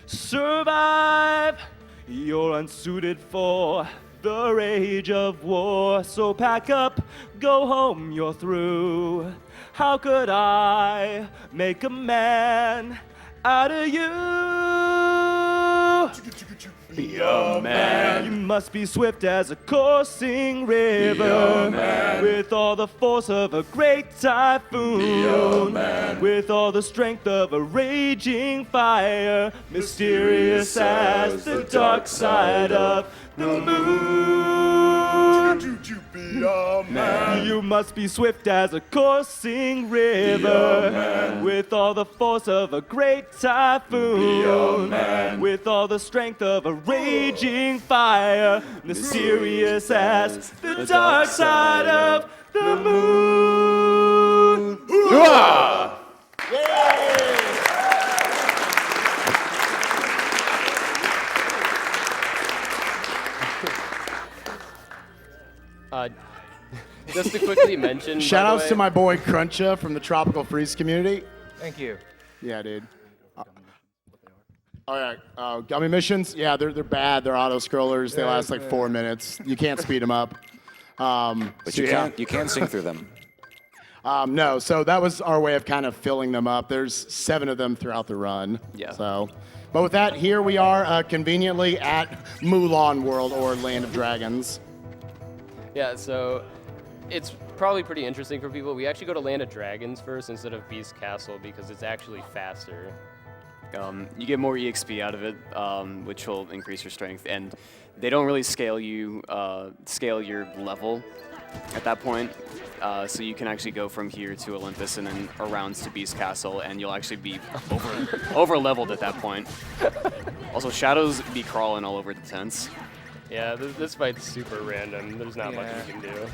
survive. You're unsuited for the rage of war, so pack up, go home, you're through. How could I make a man out of you? Be a man. You must be swift as a coursing river. Be a man. With all the force of a great typhoon. Be a man. With all the strength of a raging fire. Mysterious as the dark side of the moon. Be a man. You must be swift as a coursing river. With all the force of a great typhoon. Be a man. With all the strength of a raging fire. Mysterious as the dark side of the moon. Yeah. Just to quickly mention, Shout outs to my boy Cruncha from the Tropical Freeze community. Thank you. Yeah, dude. Oh yeah, gummy missions. Yeah, they're bad. They're auto scrollers. They last like 4 minutes. You can't speed them up. But you can sing through them. No, so that was our way of kind of filling them up. There's 7 of them throughout the run. Yeah. So, but with that, here we are conveniently at Mulan World or Land of Dragons. Yeah, so it's probably pretty interesting for people. We actually go to Land of Dragons first instead of Beast Castle because it's actually faster. You get more EXP out of it, which will increase your strength, and they don't really scale your level at that point. So you can actually go from here to Olympus and then around to Beast Castle, and you'll actually be over leveled at that point. Also, shadows be crawling all over the tents. Yeah, this fight's super random. There's not much you can do.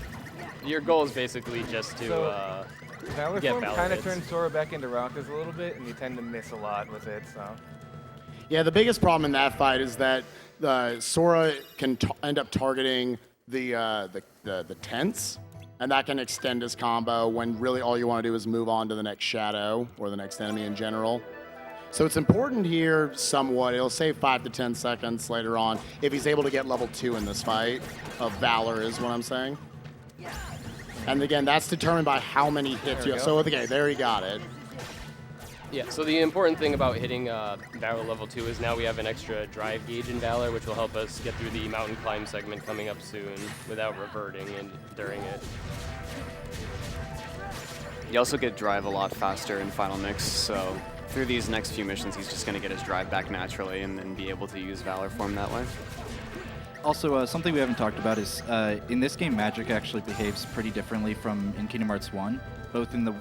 Your goal is basically just to Valor get form Valor kind of hits. turns Sora back into Roxas a little bit, and you tend to miss a lot with it. So Yeah, the biggest problem in that fight is that Sora can end up targeting the tents, and that can extend his combo when really all you want to do is move on to the next shadow or the next enemy in general. So it's important here somewhat. It'll save 5 to 10 seconds later on if he's able to get level 2 in this fight of Valor is what I'm saying. And again, that's determined by how many hits you have. So okay, there he got it. Yeah, so the important thing about hitting Valor level 2 is now we have an extra drive gauge in Valor, which will help us get through the mountain climb segment coming up soon without reverting during it. You also get drive a lot faster in Final Mix, so through these next few missions, he's just going to get his drive back naturally and then be able to use Valor form that way. Also, something we haven't talked about is in this game, magic actually behaves pretty differently from in Kingdom Hearts 1, both in the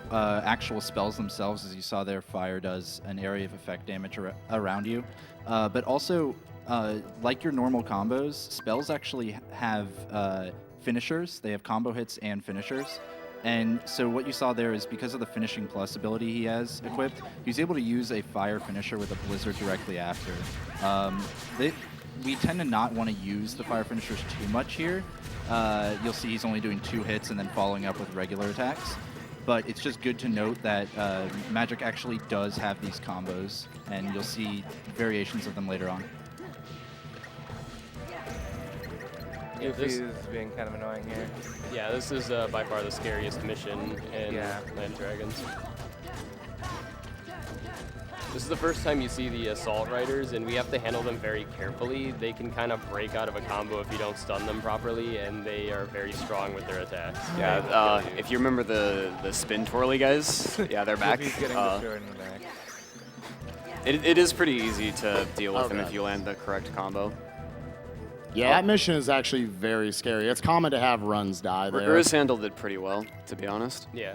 actual spells themselves, as you saw there, fire does an area of effect damage around you, but also, like your normal combos, spells actually have finishers. They have combo hits and finishers. And so what you saw there is because of the finishing plus ability he has equipped, he's able to use a fire finisher with a blizzard directly after. We tend to not want to use the fire finishers too much here. You'll see he's only doing 2 hits and then following up with regular attacks. But it's just good to note that magic actually does have these combos, and you'll see variations of them later on. Yeah, Goofy is being kind of annoying here. Yeah, this is by far the scariest mission in Land Dragons. This is the first time you see the Assault Riders, and we have to handle them very carefully. They can kind of break out of a combo if you don't stun them properly, and they are very strong with their attacks. Yeah, if you remember the spin twirly guys, yeah, they're back. Goofy's getting destroyed in the back. It is pretty easy to deal with them if you land the correct combo. Yeah, that mission is actually very scary. It's common to have runs die there. Riz handled it pretty well, to be honest. Yeah.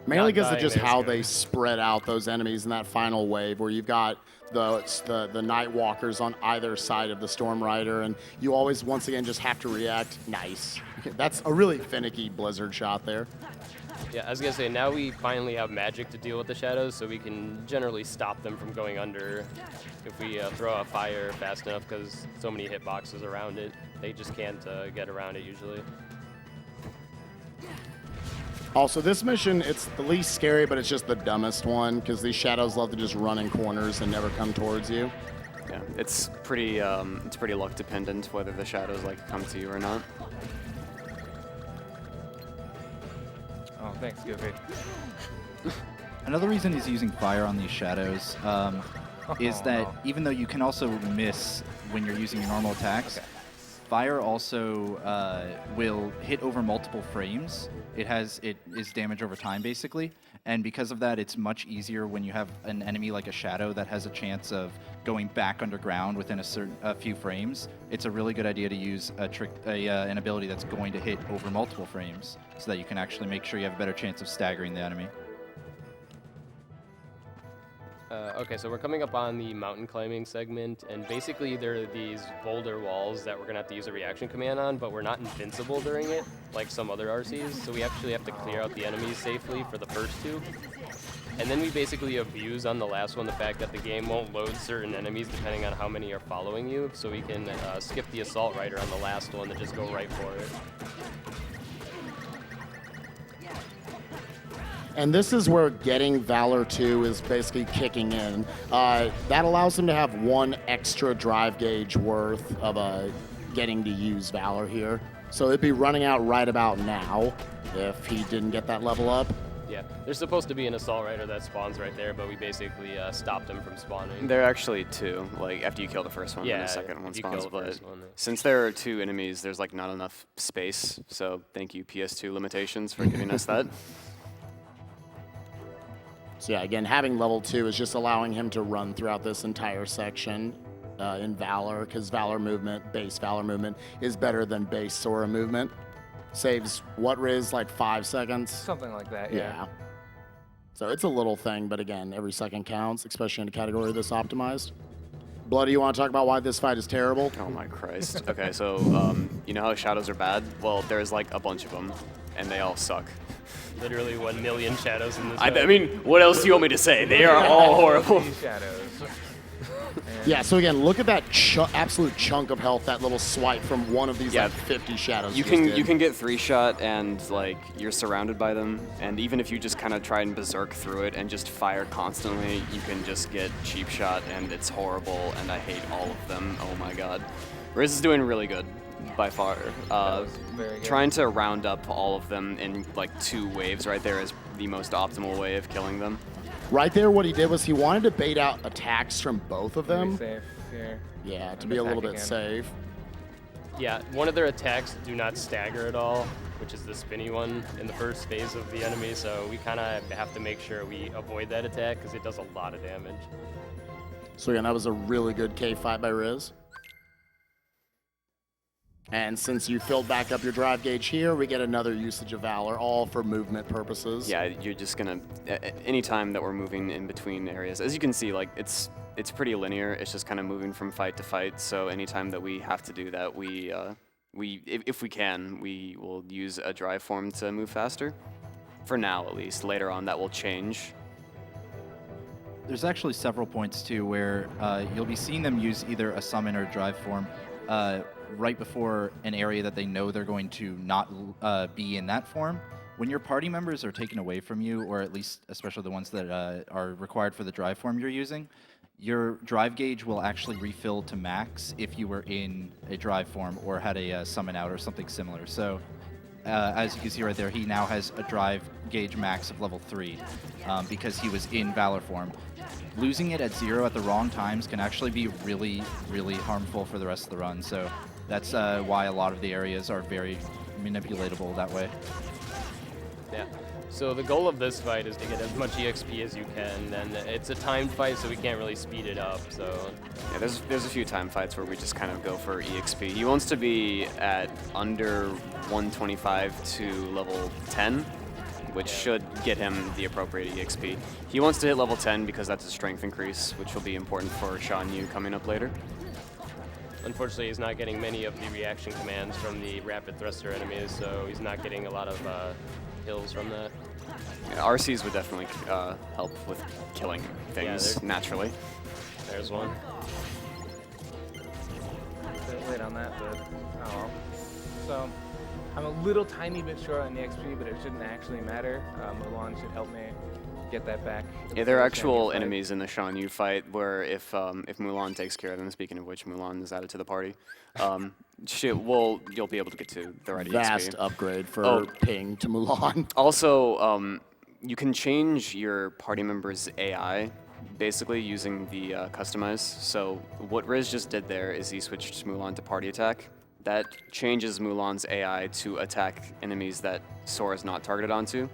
Mainly Not because of dying just is how good. they spread out those enemies in that final wave, where you've got the Night Walkers on either side of the Storm Rider, and you always, once again, just have to react. Nice. That's a really finicky Blizzard shot there. Yeah, I was going to say, now we finally have magic to deal with the shadows, so we can generally stop them from going under if we throw a fire fast enough, because so many hitboxes around it. They just can't get around it usually. Also, this mission, it's the least scary, but it's just the dumbest one, because these shadows love to just run in corners and never come towards you. Yeah, it's pretty luck dependent whether the shadows like to come to you or not. Oh, thanks, Goofy. Another reason he's using fire on these shadows is that even though you can also miss when you're using your normal attacks, fire also will hit over multiple frames. It is damage over time, basically. And because of that, it's much easier when you have an enemy like a shadow that has a chance of going back underground within a few frames. It's a really good idea to use an ability that's going to hit over multiple frames so that you can actually make sure you have a better chance of staggering the enemy. Okay, so we're coming up on the mountain climbing segment, and basically there are these boulder walls that we're going to have to use a reaction command on, but we're not invincible during it, like some other RCs, so we actually have to clear out the enemies safely for the first 2. And then we basically abuse on the last one the fact that the game won't load certain enemies depending on how many are following you, so we can skip the Assault Rider on the last one and just go right for it. And this is where getting Valor 2 is basically kicking in. That allows him to have 1 extra drive gauge worth of getting to use Valor here. So it'd be running out right about now if he didn't get that level up. Yeah, there's supposed to be an Assault Rider that spawns right there, but we basically stopped him from spawning. There are actually 2, like after you kill the first one, Yeah, and the second one if you kill spawns. the But first one, since there are 2 enemies, there's like not enough space. So thank you PS2 limitations for giving us that. So yeah, again, having level 2 is just allowing him to run throughout this entire section in Valor, because Valor movement, base Valor movement, is better than base Sora movement. Saves what, Riz, like 5 seconds? Something like that, Yeah. So it's a little thing, but again, every second counts, especially in a category this optimized. Bloody, you want to talk about why this fight is terrible? Oh my Christ. Okay, so you know how shadows are bad? Well, there's like a bunch of them, and they all suck. Literally 1 million shadows in this. I mean, what else do you want me to say? They are all horrible. Shadows. Yeah, so again, look at that absolute chunk of health, that little swipe from one of these Yeah. like 50 shadows. You just did. can get 3-shot and like you're surrounded by them, and even if you just kind of try and berserk through it and just fire constantly, you can just get cheap shot, and it's horrible, and I hate all of them. Oh my god. Riz is doing really good by far. was very good. Trying to round up all of them in like 2 waves right there is the most optimal way of killing them. Right there, what he did was he wanted to bait out attacks from both of Be them. safe here. Yeah, to And be a little attack bit again. safe. Yeah, one of their attacks do not stagger at all, which is the spinny one in the first phase of the enemy, so we kind of have to make sure we avoid that attack because it does a lot of damage. So again, that was a really good K fight by Riz. And since you filled back up your drive gauge here, we get another usage of Valor, all for movement purposes. Yeah, you're just gonna any time that we're moving in between areas, as you can see, like it's pretty linear. It's just kind of moving from fight to fight. So anytime that we have to do that, if we can, we will use a drive form to move faster. For now, at least. Later on, that will change. There's actually several points too where you'll be seeing them use either a summon or a drive form right before an area that they know they're going to not be in that form. When your party members are taken away from you, or at least especially the ones that are required for the drive form you're using, your drive gauge will actually refill to max if you were in a drive form or had a summon out or something similar. So as you can see right there, he now has a drive gauge max of level 3 because he was in Valor form. Losing it at 0 at the wrong times can actually be really, really harmful for the rest of the run. So that's why a lot of the areas are very manipulatable that way. Yeah. So the goal of this fight is to get as much EXP as you can, and it's a timed fight, so we can't really speed it up. So Yeah, there's a few time fights where we just kind of go for EXP. He wants to be at under 125 to level 10, which should get him the appropriate EXP. He wants to hit level 10 because that's a strength increase, which will be important for Shan-Yu coming up later. unfortunately, he's not getting many of the reaction commands from the rapid thruster enemies, so he's not getting a lot of kills from that. Yeah, RCs would definitely help with killing things naturally. There's one. Bit late on that, but oh well. So I'm a little tiny bit short on the XP, but it shouldn't actually matter. Mulan should help me get that back. Yeah, there are actual enemies in the Shan-Yu fight where if Mulan takes care of them, speaking of which, Mulan is added to the party, you'll be able to get to the right Vast EXP. upgrade for ping to Mulan. Also, you can change your party member's AI basically using the customize. So what Riz just did there is he switched Mulan to party attack. That changes Mulan's AI to attack enemies that Sora's not targeted onto.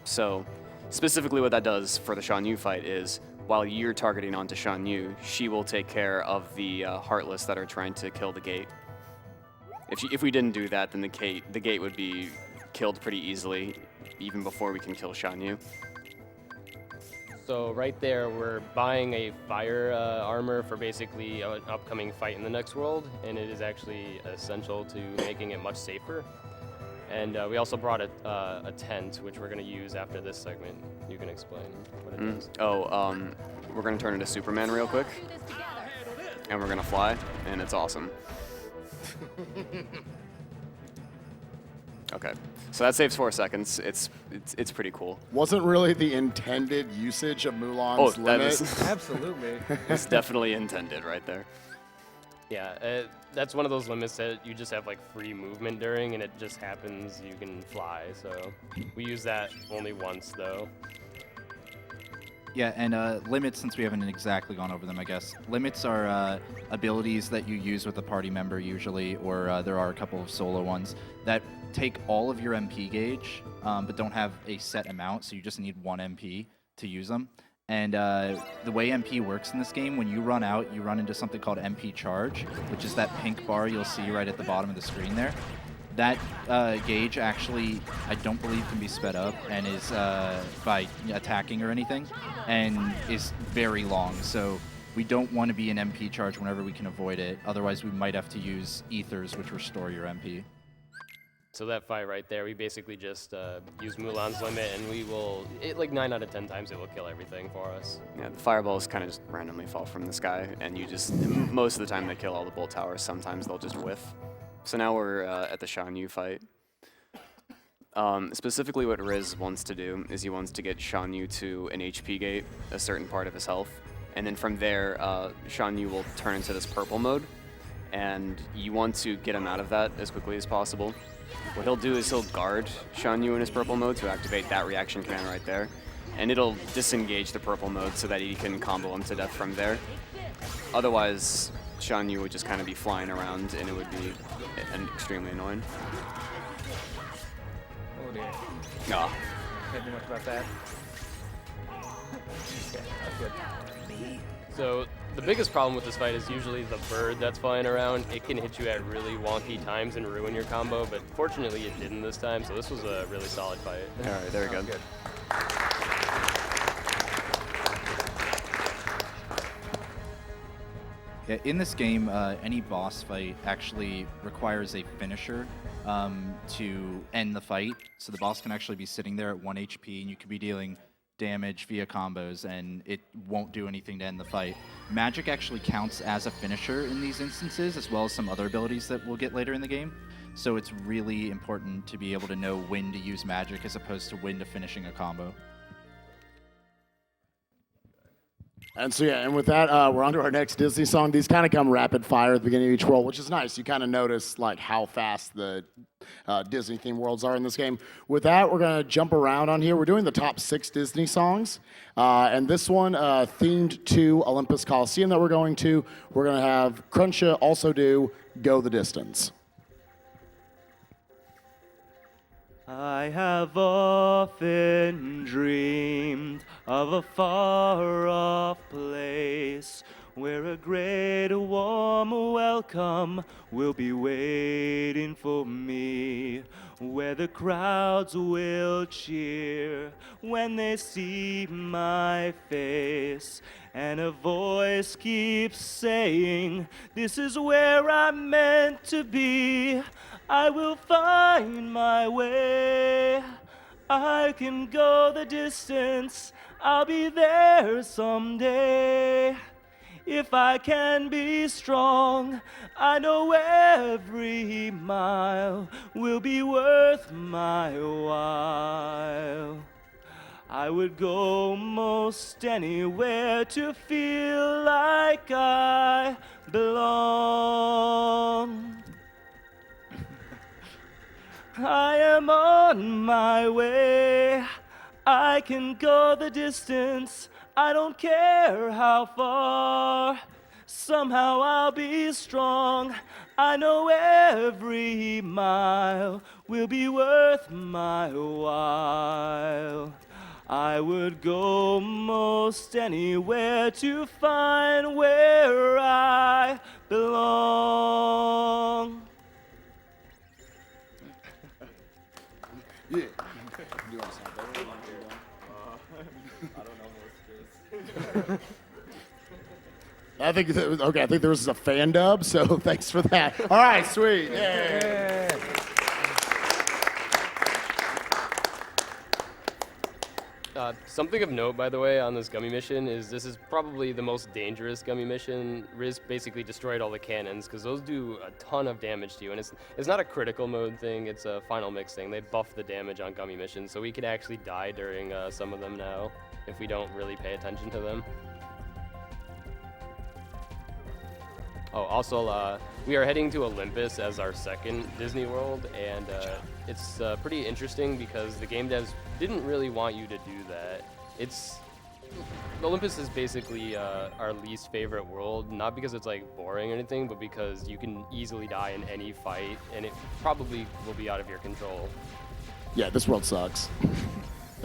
So specifically what that does for the Shan-Yu fight is while you're targeting onto Shan-Yu, she will take care of the Heartless that are trying to kill the gate. If we didn't do that, then the gate would be killed pretty easily, even before we can kill Shan-Yu. So right there, we're buying a fire armor for basically an upcoming fight in the next world, and it is actually essential to making it much safer. And we also brought a tent, which we're going to use after this segment. You can explain what it does. We're going to turn into Superman real quick, and we're going to fly, and it's awesome. Okay, so that saves 4 seconds. It's pretty cool. Wasn't really the intended usage of Mulan's that limit. is Absolutely. it's definitely intended right there. Yeah, that's one of those limits that you just have like free movement during, and it just happens you can fly. So we use that only once though. Yeah, and limits, since we haven't exactly gone over them, I guess. Limits are abilities that you use with a party member usually, or there are a couple of solo ones that take all of your MP gauge, but don't have a set amount, so you just need 1 MP. to use them. And the way MP works in this game, when you run out, you run into something called MP charge, which is that pink bar you'll see right at the bottom of the screen there. That gauge actually, I don't believe, can be sped up and is by attacking or anything, and is very long. So we don't want to be an MP charge whenever we can avoid it. Otherwise, we might have to use ethers, which restore your MP. So that fight right there, we basically just use Mulan's limit, and we will, like 9 out of 10 times, it will kill everything for us. Yeah, the fireballs kind of just randomly fall from the sky, and you just, most of the time they kill all the bolt towers. Sometimes they'll just whiff. So now we're at the Shan-Yu fight. Specifically what Riz wants to do is he wants to get Shan-Yu to an HP gate, a certain part of his health, and then from there, Shan-Yu will turn into this purple mode, and you want to get him out of that as quickly as possible. What he'll do is he'll guard Shan-Yu in his purple mode to activate that reaction command right there, and it'll disengage the purple mode so that he can combo him to death from there. Otherwise, Shan-Yu would just kind of be flying around, and it would be extremely annoying. Oh dear. Ah. Can't do much about that. Okay, that's good. So the biggest problem with this fight is usually the bird that's flying around. It can hit you at really wonky times and ruin your combo, but fortunately it didn't this time, so this was a really solid fight. All right, there we go. Good. Yeah, in this game, any boss fight actually requires a finisher to end the fight. So the boss can actually be sitting there at 1 HP, and you could be dealing damage via combos, and it won't do anything to end the fight. Magic actually counts as a finisher in these instances, as well as some other abilities that we'll get later in the game. So it's really important to be able to know when to use magic as opposed to when to finishing a combo. And so, yeah, and with that, we're on to our next Disney song. These kind of come rapid fire at the beginning of each world, which is nice. You kind of notice like how fast the Disney themed worlds are in this game. With that, we're going to jump around on here. We're doing the top 6 Disney songs. And this one, themed to Olympus Coliseum that we're going to. We're going to have Cruncha also do Go the Distance. I have often dreamed of a far-off place where a great warm welcome will be waiting for me, where the crowds will cheer when they see my face, and a voice keeps saying, "This is where I'm meant to be. I will find my way. I can go the distance. I'll be there someday. If I can be strong, I know every mile will be worth my while. I would go most anywhere to feel like I belong. I am on my way. I can go the distance. I don't care how far. Somehow I'll be strong. I know every mile will be worth my while. I would go most anywhere to find where I belong. Yeah. I think there was a fan dub, so thanks for that. All right, sweet. Yeah. Something of note, by the way, on this gummy mission is this is probably the most dangerous gummy mission. Riz basically destroyed all the cannons because those do a ton of damage to you, and it's not a critical mode thing, it's a final mix thing. They buff the damage on gummy missions, so we could actually die during some of them now if we don't really pay attention to them. Oh, also, we are heading to Olympus as our second Disney World, and it's pretty interesting because the game devs didn't really want you to do that. Olympus is basically our least favorite world, not because it's like boring or anything, but because you can easily die in any fight, and it probably will be out of your control. Yeah, this world sucks.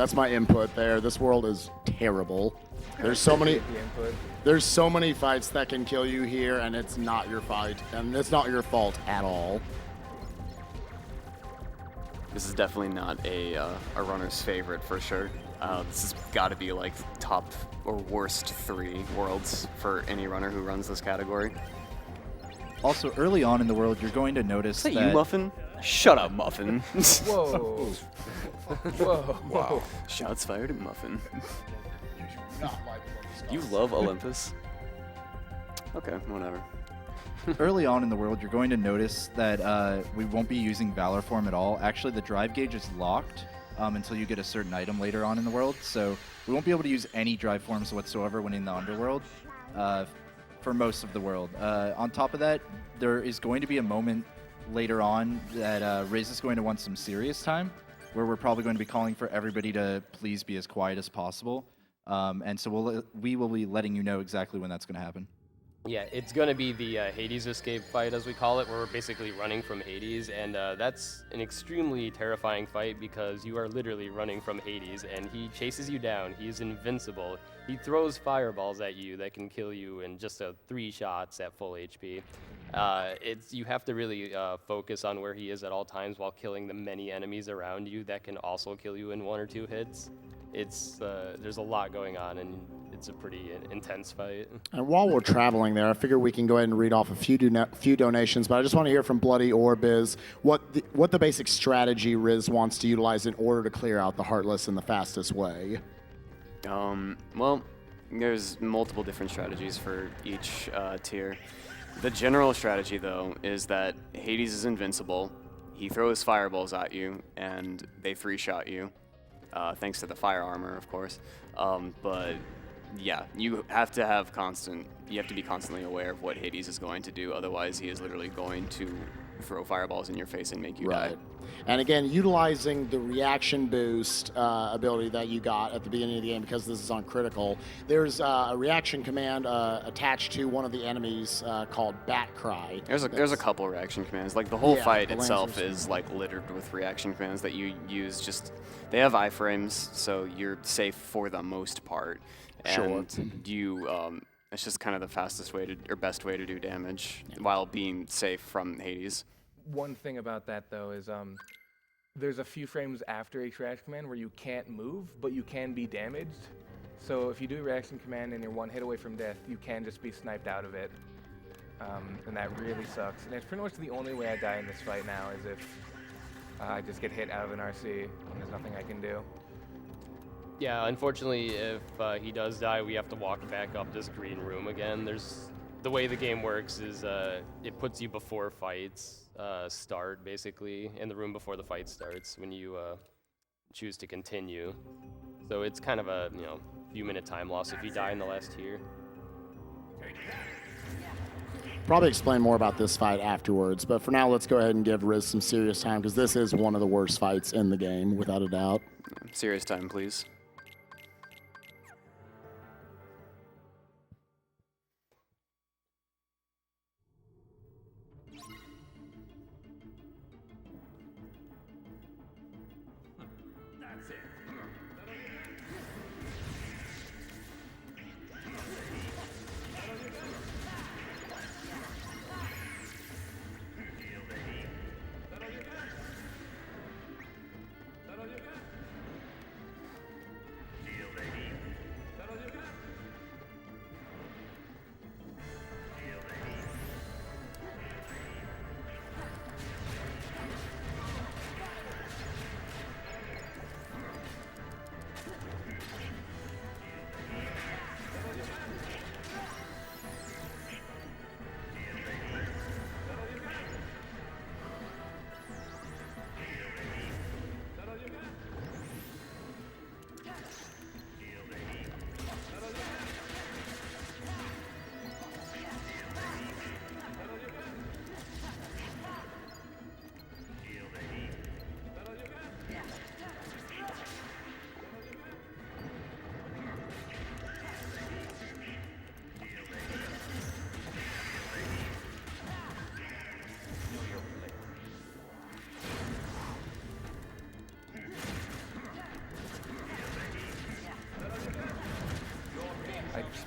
That's my input there. This world is terrible. There's so many. The input. There's so many fights that can kill you here, and it's not your fight, and it's not your fault at all. This is definitely not a runner's favorite for sure. This has got to be like top or worst 3 worlds for any runner who runs this category. Also, early on in the world, you're going to notice Is that that you, Muffin? Shut up, Muffin. Whoa. Whoa. Wow. Shots fired at Muffin. You love Olympus? Okay, whatever. early on in the world, you're going to notice that we won't be using Valor form at all. Actually, the drive gauge is locked until you get a certain item later on in the world. So we won't be able to use any drive forms whatsoever when in the Underworld for most of the world. On top of that, there is going to be a moment later on that Riz is going to want some serious time, where we're probably going to be calling for everybody to please be as quiet as possible. And so we will be letting you know exactly when that's going to happen. Yeah, it's going to be the Hades escape fight, as we call it, where we're basically running from Hades, and that's an extremely terrifying fight because you are literally running from Hades, and he chases you down. He is invincible. He throws fireballs at you that can kill you in just 3 shots at full HP. You have to really focus on where he is at all times while killing the many enemies around you that can also kill you in 1 or 2 hits. There's a lot going on, and it's a pretty intense fight. And while we're traveling there, I figure we can go ahead and read off a few donations, but I just want to hear from Bloody or Biz what the basic strategy Riz wants to utilize in order to clear out the Heartless in the fastest way. Well, there's multiple different strategies for each tier. The general strategy, though, is that Hades is invincible. He throws fireballs at you, and they 3-shot you, thanks to the fire armor, of course. But yeah, you have to be constantly aware of what Hades is going to do. Otherwise, he is literally going to throw fireballs in your face and make you die. And again, utilizing the reaction boost ability that you got at the beginning of the game, because this is on critical, there's a reaction command attached to one of the enemies called Bat Cry. There's a couple reaction commands. Like the whole fight the itself lasers. is like littered with reaction commands that you use. They have iframes, so you're safe for the most part. And it's just kind of the fastest way best way to do damage while being safe from Hades. One thing about that, though, is there's a few frames after each reaction command where you can't move, but you can be damaged. So if you do a reaction command and you're 1 hit away from death, you can just be sniped out of it. And that really sucks. And it's pretty much the only way I die in this fight now is if I just get hit out of an RC and there's nothing I can do. Yeah, unfortunately, if he does die, we have to walk back up this green room again. The way the game works is it puts you before fights start, basically, in the room before the fight starts when you choose to continue. So it's kind of a few-minute time loss if you die in the last tier. Probably explain more about this fight afterwards, but for now, let's go ahead and give Riz some serious time, because this is one of the worst fights in the game, without a doubt. Serious time, please.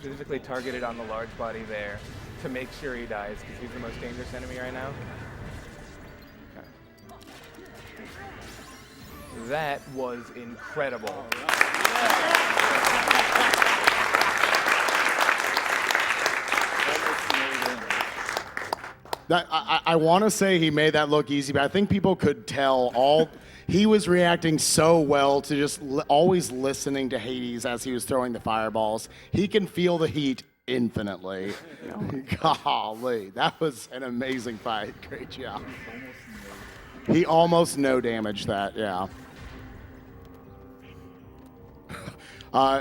specifically targeted on the large body there to make sure he dies, because he's the most dangerous enemy right now. Okay. That was incredible. I want to say he made that look easy, but I think people could tell he was reacting so well to just always listening to Hades as he was throwing the fireballs. He can feel the heat infinitely. Golly, that was an amazing fight. Great job. He almost no damaged that, yeah.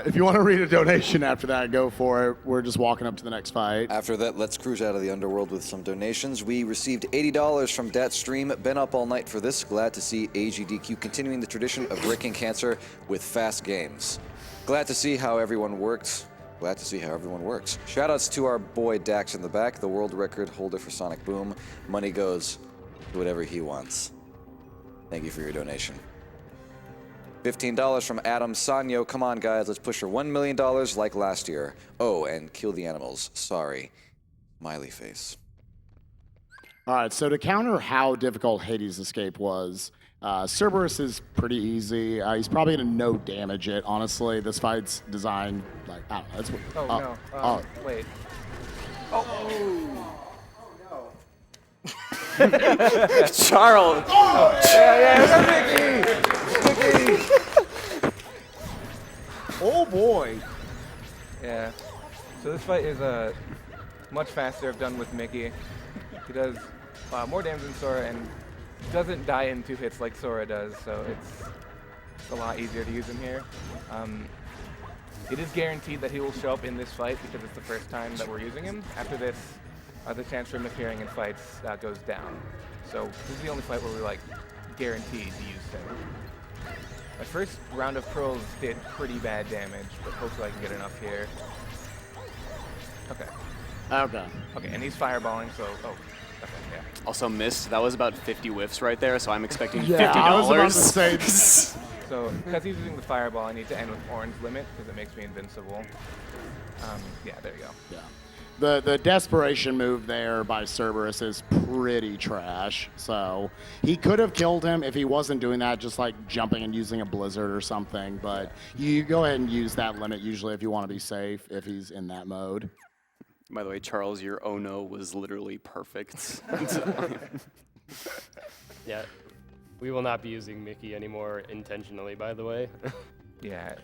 If you want to read a donation after that, go for it. We're just walking up to the next fight. After that, let's cruise out of the Underworld with some donations. We received $80 from Datstream. Been up all night for this. Glad to see AGDQ continuing the tradition of breaking cancer with fast games. Glad to see how everyone works. Glad to see how everyone works. Shoutouts to our boy Dax in the back, the world record holder for Sonic Boom. Money goes to whatever he wants. Thank you for your donation. $15 from Adam Sanyo. Come on, guys, let's push for $1 million like last year. Oh, and kill the animals. Sorry. Smiley face. All right, so to counter how difficult Hades' escape was, Cerberus is pretty easy. He's probably going to no damage it, honestly. This fight's designed, like, I don't know. It's, no. Wait. Charles! Mickey! oh, boy. Yeah. So this fight is much faster if done with Mickey. He does more damage than Sora and doesn't die in 2 hits like Sora does, so it's a lot easier to use him here. It is guaranteed that he will show up in this fight because it's the first time that we're using him. After this, the chance for him appearing in fights goes down. So this is the only fight where we're like guaranteed to use him. My first round of pearls did pretty bad damage, but hopefully I can get enough here. Okay. Okay, and he's fireballing, so okay, yeah. Also missed. That was about 50 whiffs right there, so I'm expecting $50. Yeah, I was about to say. So because he's using the fireball, I need to end with Orange Limit because it makes me invincible. Yeah, there you go. Yeah. The desperation move there by Cerberus is pretty trash. So he could have killed him if he wasn't doing that, just like jumping and using a blizzard or something. But you go ahead and use that limit usually if you want to be safe, if he's in that mode. By the way, Charles, your oh no was literally perfect. Yeah, we will not be using Mickey anymore intentionally, by the way. Yeah.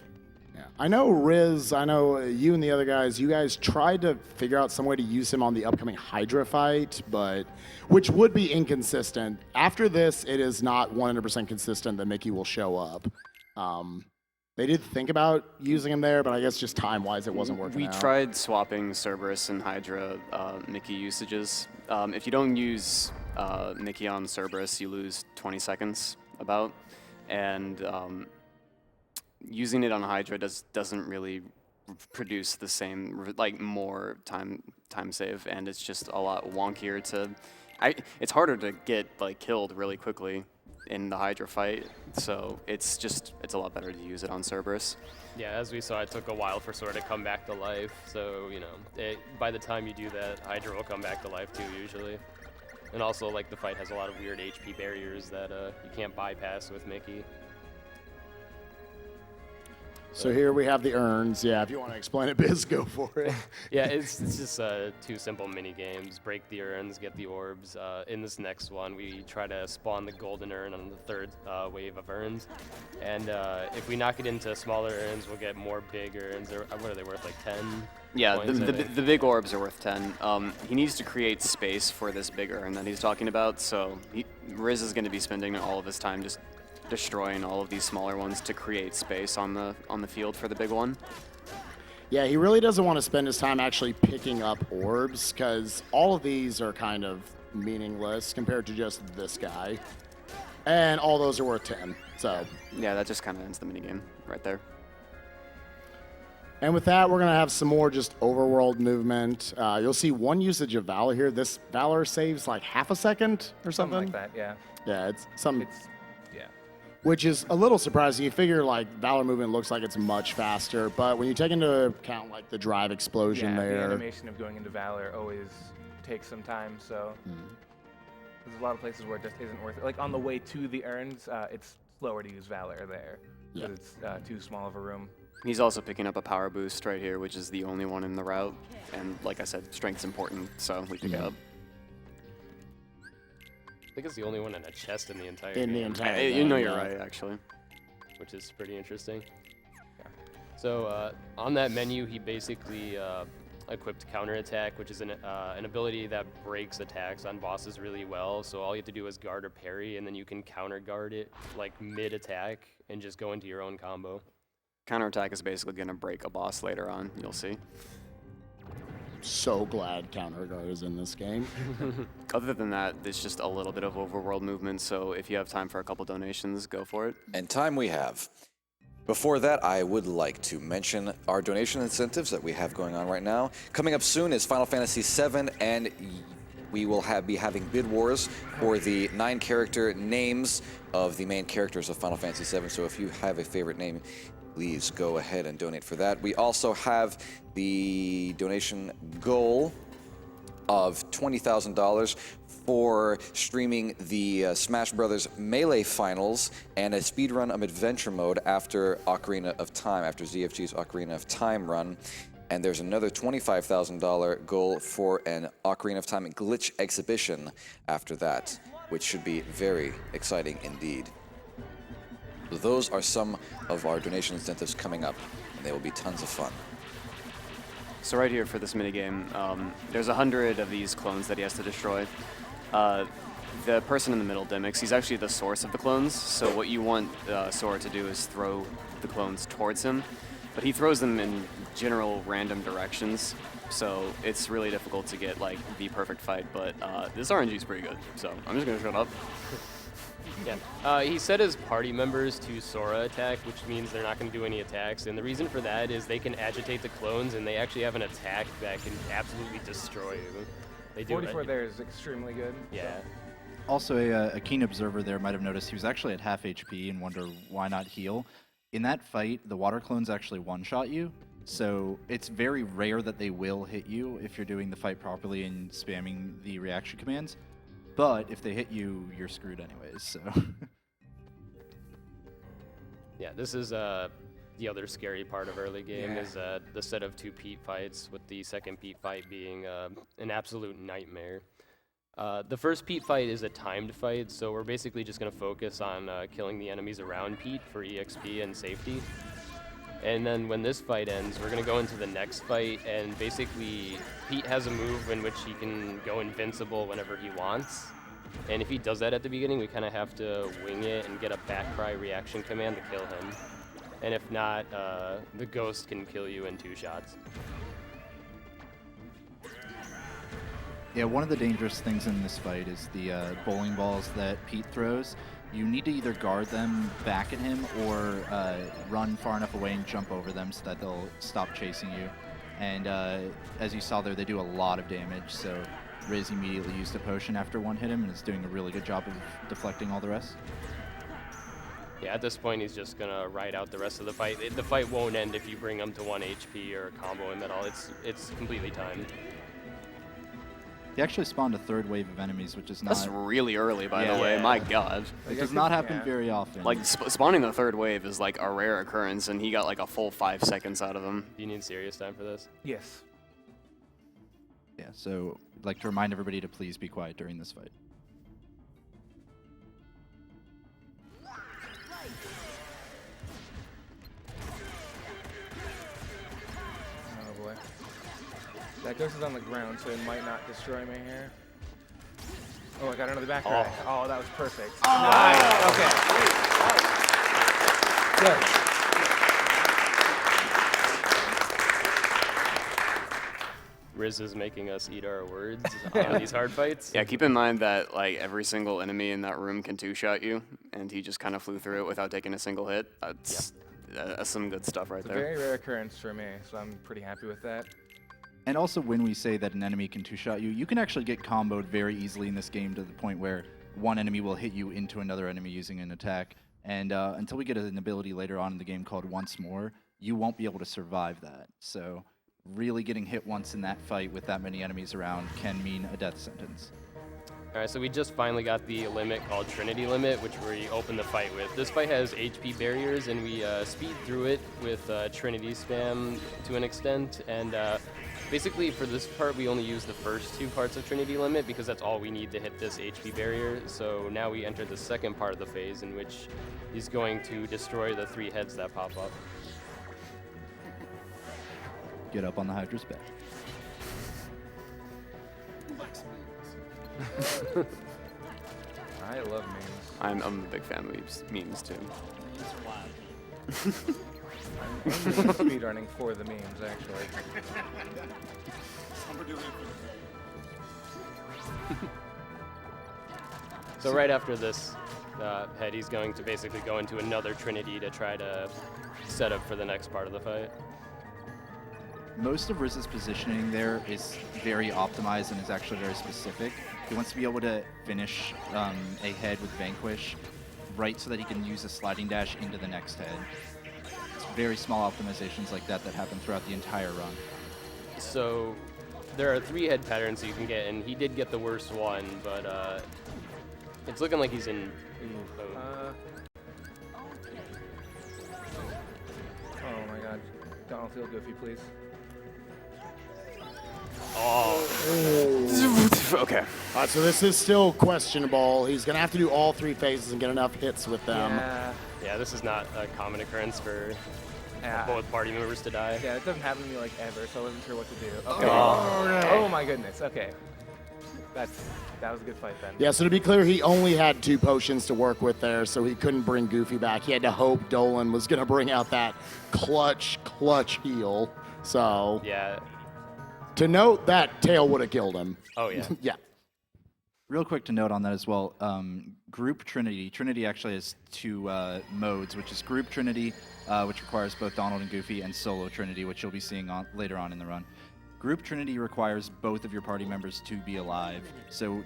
Yeah. I know Riz, I know you and the other guys, you guys tried to figure out some way to use him on the upcoming Hydra fight, but which would be inconsistent. After this, it is not 100% consistent that Mickey will show up. They did think about using him there, but I guess just time-wise it wasn't working out. We tried swapping Cerberus and Hydra Mickey usages. If you don't use Mickey on Cerberus, you lose 20 seconds about, and using it on Hydra doesn't really produce the same, like, more time save, and it's just a lot wonkier to. It's harder to get like killed really quickly in the Hydra fight, so it's a lot better to use it on Cerberus. Yeah, as we saw, it took a while for Sora to come back to life, so, you know, by the time you do that, Hydra will come back to life too, usually. And also, like, the fight has a lot of weird HP barriers that you can't bypass with Mickey. So here we have the urns. Yeah, if you want to explain it, Biz, go for it. Yeah, it's just 2 simple mini games. Break the urns, get the orbs. In this next one, we try to spawn the golden urn on the 3rd wave of urns. And if we knock it into smaller urns, we'll get more big urns. What are they worth, like 10? Yeah, points, the big orbs are worth 10. He needs to create space for this big urn that he's talking about, so Riz is going to be spending all of his time just destroying all of these smaller ones to create space on the field for the big one. Yeah, he really doesn't want to spend his time actually picking up orbs because all of these are kind of meaningless compared to just this guy. And all those are worth 10, so. Yeah, that just kind of ends the minigame right there. And with that, we're going to have some more just overworld movement. You'll see 1 usage of Valor here. This Valor saves like half a second or something. Something like that, yeah. Yeah, it's some. which is a little surprising. You figure like Valor movement looks like it's much faster, but when you take into account like the drive explosion Yeah, there. the animation of going into Valor always takes some time, so there's a lot of places where it just isn't worth it. Like on the way to the urns, it's slower to use Valor there because it's too small of a room. He's also picking up a power boost right here, which is the only one in the route. And like I said, strength's important, so we pick it up. I think it's the only one in a chest in the entire In the game. entire You know game, you're yeah. right, actually. Which is pretty interesting. So on that menu, he basically equipped counterattack, which is an ability that breaks attacks on bosses really well. So all you have to do is guard or parry, and then you can counter guard it like mid-attack and just go into your own combo. Counterattack is basically going to break a boss later on, you'll see. So glad Counter Guard is in this game. Other than that, there's just a little bit of overworld movement, so if you have time for a couple donations, go for it. And time we have. Before that, I would like to mention our donation incentives that we have going on right now. Coming up soon is Final Fantasy VII, and we will be having bid wars for the 9 character names of the main characters of Final Fantasy VII. So if you have a favorite name, please go ahead and donate for that. We also have the donation goal of $20,000 for streaming the Smash Brothers Melee Finals and a speedrun of Adventure Mode after Ocarina of Time, after ZFG's Ocarina of Time run. And there's another $25,000 goal for an Ocarina of Time glitch exhibition after that, which should be very exciting indeed. So those are some of our donation incentives coming up, and they will be tons of fun. So right here for this minigame, there's 100 of these clones that he has to destroy. The person in the middle, Demyx, he's actually the source of the clones, so what you want Sora to do is throw the clones towards him, but he throws them in general random directions, so it's really difficult to get like the perfect fight, but this RNG is pretty good, so I'm just gonna shut up. Yeah, he set his party members to Sora attack, which means they're not going to do any attacks. And the reason for that is they can agitate the clones, and they actually have an attack that can absolutely destroy you. They do 44 there is extremely good. Yeah. Also, a keen observer there might have noticed he was actually at half HP and wonder why not heal. In that fight, the water clones actually one-shot you, so it's very rare that they will hit you if you're doing the fight properly and spamming the reaction commands. But if they hit you, you're screwed anyways, so... Yeah, this is the other scary part of early game is the set of 2 Pete fights, with the second Pete fight being an absolute nightmare. The first Pete fight is a timed fight, so we're basically just going to focus on killing the enemies around Pete for EXP and safety. And then when this fight ends, we're going to go into the next fight, and basically Pete has a move in which he can go invincible whenever he wants. And if he does that at the beginning, we kind of have to wing it and get a back cry reaction command to kill him. And if not, the ghost can kill you in 2 shots. Yeah, one of the dangerous things in this fight is the bowling balls that Pete throws. You need to either guard them back at him or run far enough away and jump over them so that they'll stop chasing you. And as you saw there, they do a lot of damage, so Riz immediately used a potion after one hit him and is doing a really good job of deflecting all the rest. Yeah, at this point, he's just going to ride out the rest of the fight. The fight won't end if you bring him to 1 HP or combo him at all. It's completely timed. He actually spawned a 3rd wave of enemies, which is not... That's really early, by the way. My God. It does not happen very often. Like, spawning the 3rd wave is like a rare occurrence, and he got like a full 5 seconds out of him. Do you need serious time for this? Yes. Yeah, so I'd like to remind everybody to please be quiet during this fight. Oh boy. That ghost is on the ground, so it might not destroy me here. Oh, I got another back cry. Oh, that was perfect. Oh. Nice. Okay. Good. Riz is making us eat our words on these hard fights. Yeah, keep in mind that like every single enemy in that room can 2-shot you, and he just kind of flew through it without taking a single hit. That's some good stuff right It's there. a very rare occurrence for me, so I'm pretty happy with that. And also, when we say that an enemy can 2-shot you, you can actually get comboed very easily in this game to the point where one enemy will hit you into another enemy using an attack, And until we get an ability later on in the game called Once More, you won't be able to survive that. So really getting hit once in that fight with that many enemies around can mean a death sentence. All right, so we just finally got the limit called Trinity Limit, which we open the fight with. This fight has HP barriers, and we speed through it with Trinity spam to an extent. And basically, for this part, we only use the first 2 parts of Trinity Limit because that's all we need to hit this HP barrier. So now we enter the second part of the phase, in which he's going to destroy the 3 heads that pop up. Get up on the Hydra's back. I love memes. I'm a big fan of memes too. I'm speedrunning for the memes, actually. So right after this head, he's going to basically go into another Trinity to try to set up for the next part of the fight. Most of Riz's positioning there is very optimized and is actually very specific. He wants to be able to finish a head with Vanquish right so that he can use a sliding dash into the next head. It's very small optimizations like that that happen throughout the entire run. So there are 3 head patterns you can get, and he did get the worst one, but it's looking like he's in mode. Oh my god. Don't feel goofy, please. Okay. All right, so this is still questionable. He's going to have to do all 3 phases and get enough hits with them. Yeah, this is not a common occurrence for Yeah. both party members to die. Yeah, it doesn't happen to me like ever, so I wasn't sure what to do. Okay. Okay. Oh my goodness. Okay. That was a good fight then. Yeah, so to be clear, he only had 2 potions to work with there, so he couldn't bring Goofy back. He had to hope Dolan was going to bring out that clutch heal. So Yeah. to note, that tail would have killed him. Oh, yeah. Yeah. Real quick to note on that as well, Group Trinity. Trinity actually has 2 modes, which is Group Trinity, which requires both Donald and Goofy, and Solo Trinity, which you'll be seeing later on in the run. Group Trinity requires both of your party members to be alive. So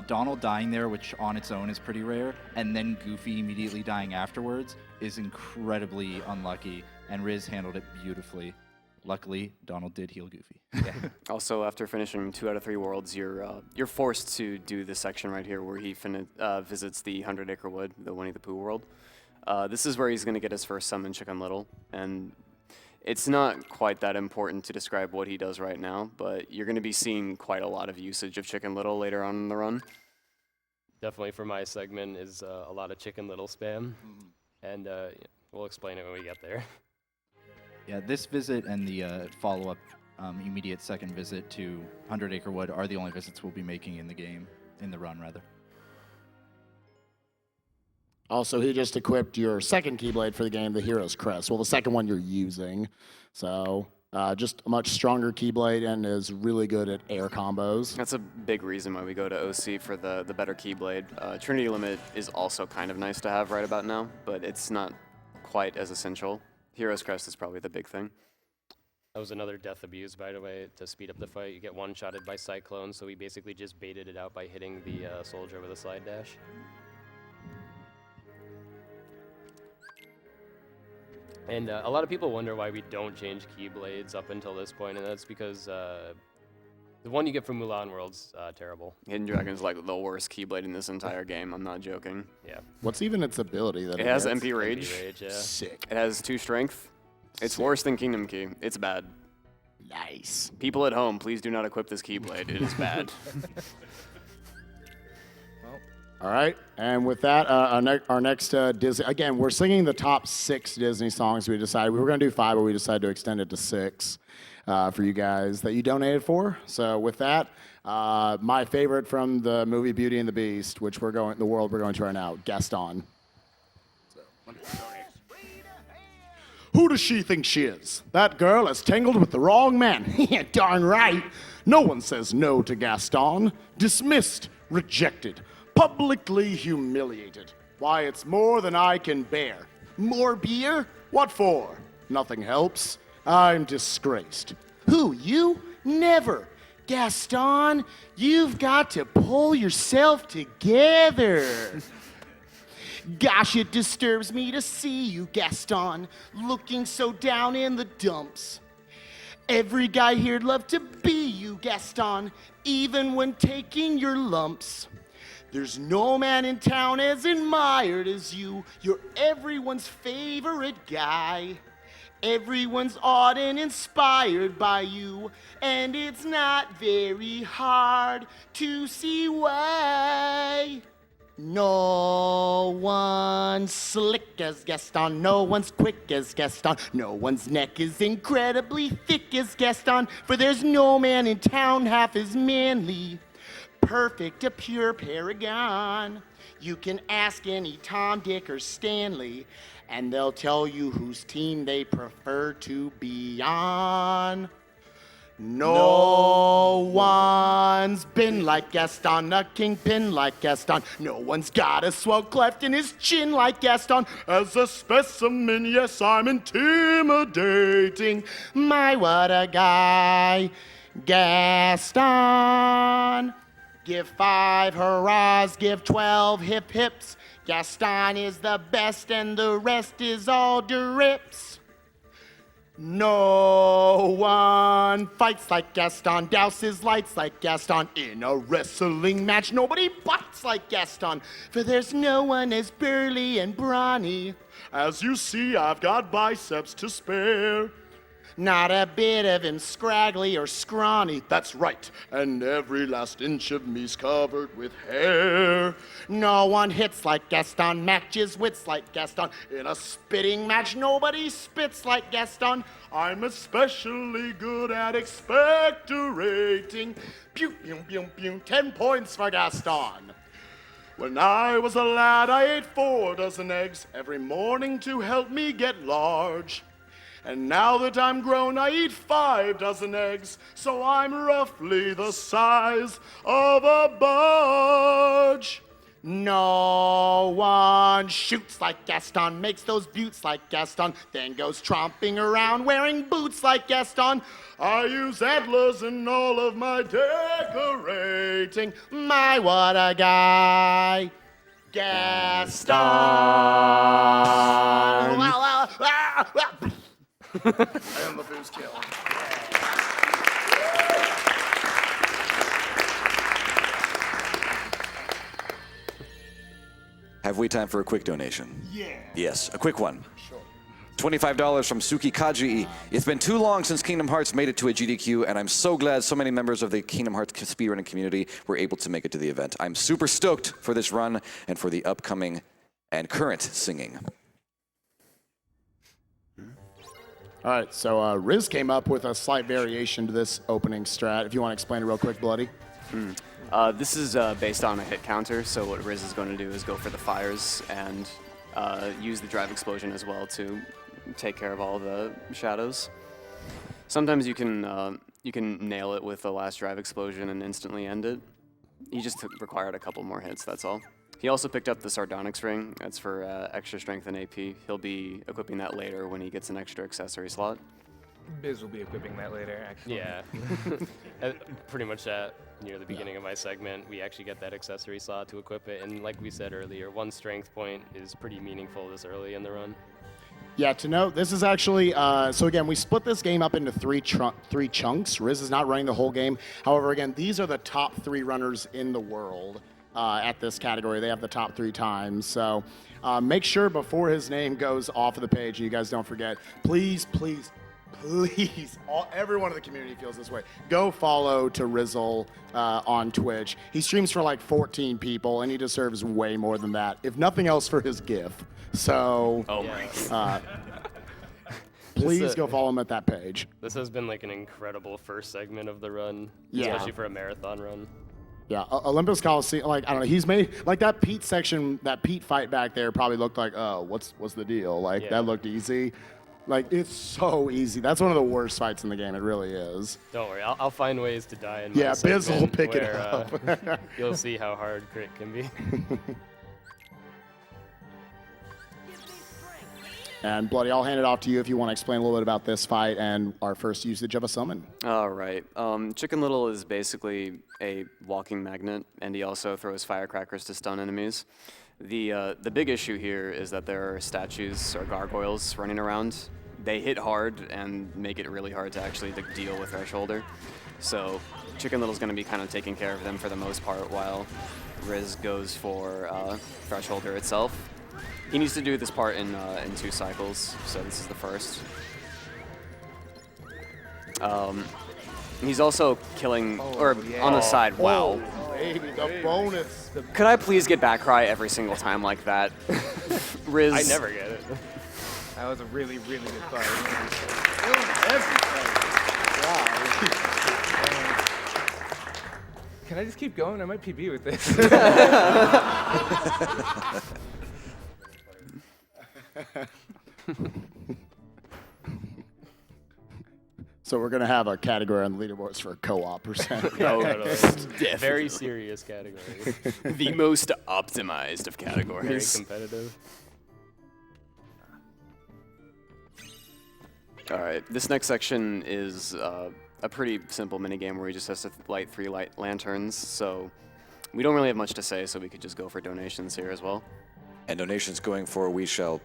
Donald dying there, which on its own is pretty rare, and then Goofy immediately dying afterwards is incredibly unlucky, and Riz handled it beautifully. Luckily, Donald did heal Goofy. Also, after finishing 2 out of 3 worlds, you're forced to do this section right here where he visits the 100 Acre Wood, the Winnie the Pooh world. This is where he's going to get his first summon, Chicken Little, and it's not quite that important to describe what he does right now, but you're going to be seeing quite a lot of usage of Chicken Little later on in the run. Definitely for my segment is a lot of Chicken Little spam, and we'll explain it when we get there. Yeah, this visit and the follow-up immediate second visit to 100 Acre Wood are the only visits we'll be making in the game, in the run rather. Also, he just equipped your second Keyblade for the game, the Hero's Crest. Well, the second one you're using. So just a much stronger Keyblade and is really good at air combos. That's a big reason why we go to OC for the better Keyblade. Trinity Limit is also kind of nice to have right about now, but it's not quite as essential. Hero's Crest is probably the big thing. That was another death abuse, by the way, to speed up the fight. You get one-shotted by Cyclone, so we basically just baited it out by hitting the soldier with a slide dash. And a lot of people wonder why we don't change Keyblades up until this point, and that's because the one you get from Mulan World's terrible. Hidden Dragon's like the worst Keyblade in this entire game. I'm not joking. Yeah. What's even its ability? That It has gets? MP Rage. MP Rage, yeah. Sick. It has 2 strength. It's worse than Kingdom Key. It's bad. Nice. People at home, please do not equip this Keyblade. It is bad. All right, and with that, our next Disney, again, we're singing the top 6 Disney songs. We decided we were going to do 5, but we decided to extend it to 6 for you guys that you donated for. So with that, my favorite from the movie Beauty and the Beast, which the world we're going to right now, Gaston. Who does she think she is? That girl is tangled with the wrong man. Yeah, darn right. No one says no to Gaston. Dismissed, rejected, publicly humiliated. Why, it's more than I can bear. More beer? What for? Nothing helps. I'm disgraced. Who, you? Never. Gaston, you've got to pull yourself together. Gosh, it disturbs me to see you, Gaston, looking so down in the dumps. Every guy here'd love to be you, Gaston, even when taking your lumps. There's no man in town as admired as you. You're everyone's favorite guy. Everyone's awed and inspired by you, and it's not very hard to see why. No one's slick as Gaston, no one's quick as Gaston, no one's neck is incredibly thick as Gaston, for there's no man in town half as manly. Perfect, a pure paragon. You can ask any Tom, Dick, or Stanley, and they'll tell you whose team they prefer to be on. No one's been like Gaston, a kingpin like Gaston. No one's got a swell cleft in his chin like Gaston. As a specimen, yes, I'm intimidating. My, what a guy, Gaston. Give 5 hurrahs, give 12 hip hips. Gaston is the best and the rest is all drips. No one fights like Gaston, douses lights like Gaston. In a wrestling match, nobody bites like Gaston, for there's no one as burly and brawny. As you see, I've got biceps to spare. Not a bit of him scraggly or scrawny, that's right, and every last inch of me's covered with hair. No one hits like Gaston, matches wits like Gaston. In a spitting match, nobody spits like Gaston. I'm especially good at expectorating. Pew, pew, pew, pew, 10 points for Gaston. When I was a lad, I ate 4 dozen eggs every morning to help me get large. And now that I'm grown, I eat 5 dozen eggs, so I'm roughly the size of a barge. No one shoots like Gaston, makes those buttes like Gaston, then goes tromping around wearing boots like Gaston. I use antlers in all of my decorating. My, what a guy, Gaston. I am the booze kill. Have we time for a quick donation? Yeah. Yes, a quick one. Sure. $25 from Suki Kaji. It's been too long since Kingdom Hearts made it to a GDQ, and I'm so glad so many members of the Kingdom Hearts speedrunning community were able to make it to the event. I'm super stoked for this run and for the upcoming and current singing. All right, so Riz came up with a slight variation to this opening strat. If you want to explain it real quick, Bloody. This is based on a hit counter, so what Riz is going to do is go for the fires and use the drive explosion as well to take care of all the shadows. Sometimes you can nail it with the last drive explosion and instantly end it. He just required a couple more hits, that's all. He also picked up the Sardonyx ring. That's for extra strength and AP. He'll be equipping that later when he gets an extra accessory slot. Biz will be equipping that later, actually. Yeah. Pretty much near the beginning of my segment, we actually get that accessory slot to equip it. And like we said earlier, 1 strength point is pretty meaningful this early in the run. Yeah, to note, this is actually, so again, we split this game up into three chunks. Riz is not running the whole game. However, again, these are the top 3 runners in the world. At this category. They have the top 3 times. So make sure before his name goes off of the page, and you guys don't forget, please, please, please, everyone in the community feels this way. Go follow Tehrizzle on Twitch. He streams for like 14 people, and he deserves way more than that, if nothing else for his GIF. So please go follow him at that page. This has been like an incredible first segment of the run, Yeah. especially for a marathon run. Yeah, Olympus Coliseum, like, I don't know, he's made, like, that Pete section, that Pete fight back there probably looked like, oh, what's the deal? Like, Yeah. that looked easy. Like, it's so easy. That's one of the worst fights in the game. It really is. Don't worry, I'll find ways to die in my Yeah, Biz will segment pick it where, up. you'll see how hard crit can be. And Bloody, I'll hand it off to you if you want to explain a little bit about this fight and our first usage of a summon. All right. Chicken Little is basically a walking magnet, and he also throws firecrackers to stun enemies. The big issue here is that there are statues or gargoyles running around. They hit hard and make it really hard to actually deal with Thresholder. So Chicken Little's going to be kind of taking care of them for the most part, while Riz goes for Thresholder itself. He needs to do this part in 2 cycles, so this is the first. He's also killing, on the side, wow. Oh, baby, the bonus. Could I please get back cry every single time like that? Riz. I never get it. That was a really, really good fight. Can I just keep going? I might PB with this. So we're gonna have a category on the leaderboards for co-op percent. Oh, Very serious category. the most optimized of Very categories. competitive. All right, this next section is a pretty simple minigame where he just has to light 3 lanterns. So we don't really have much to say, so we could just go for donations here as well. And donations going for we shall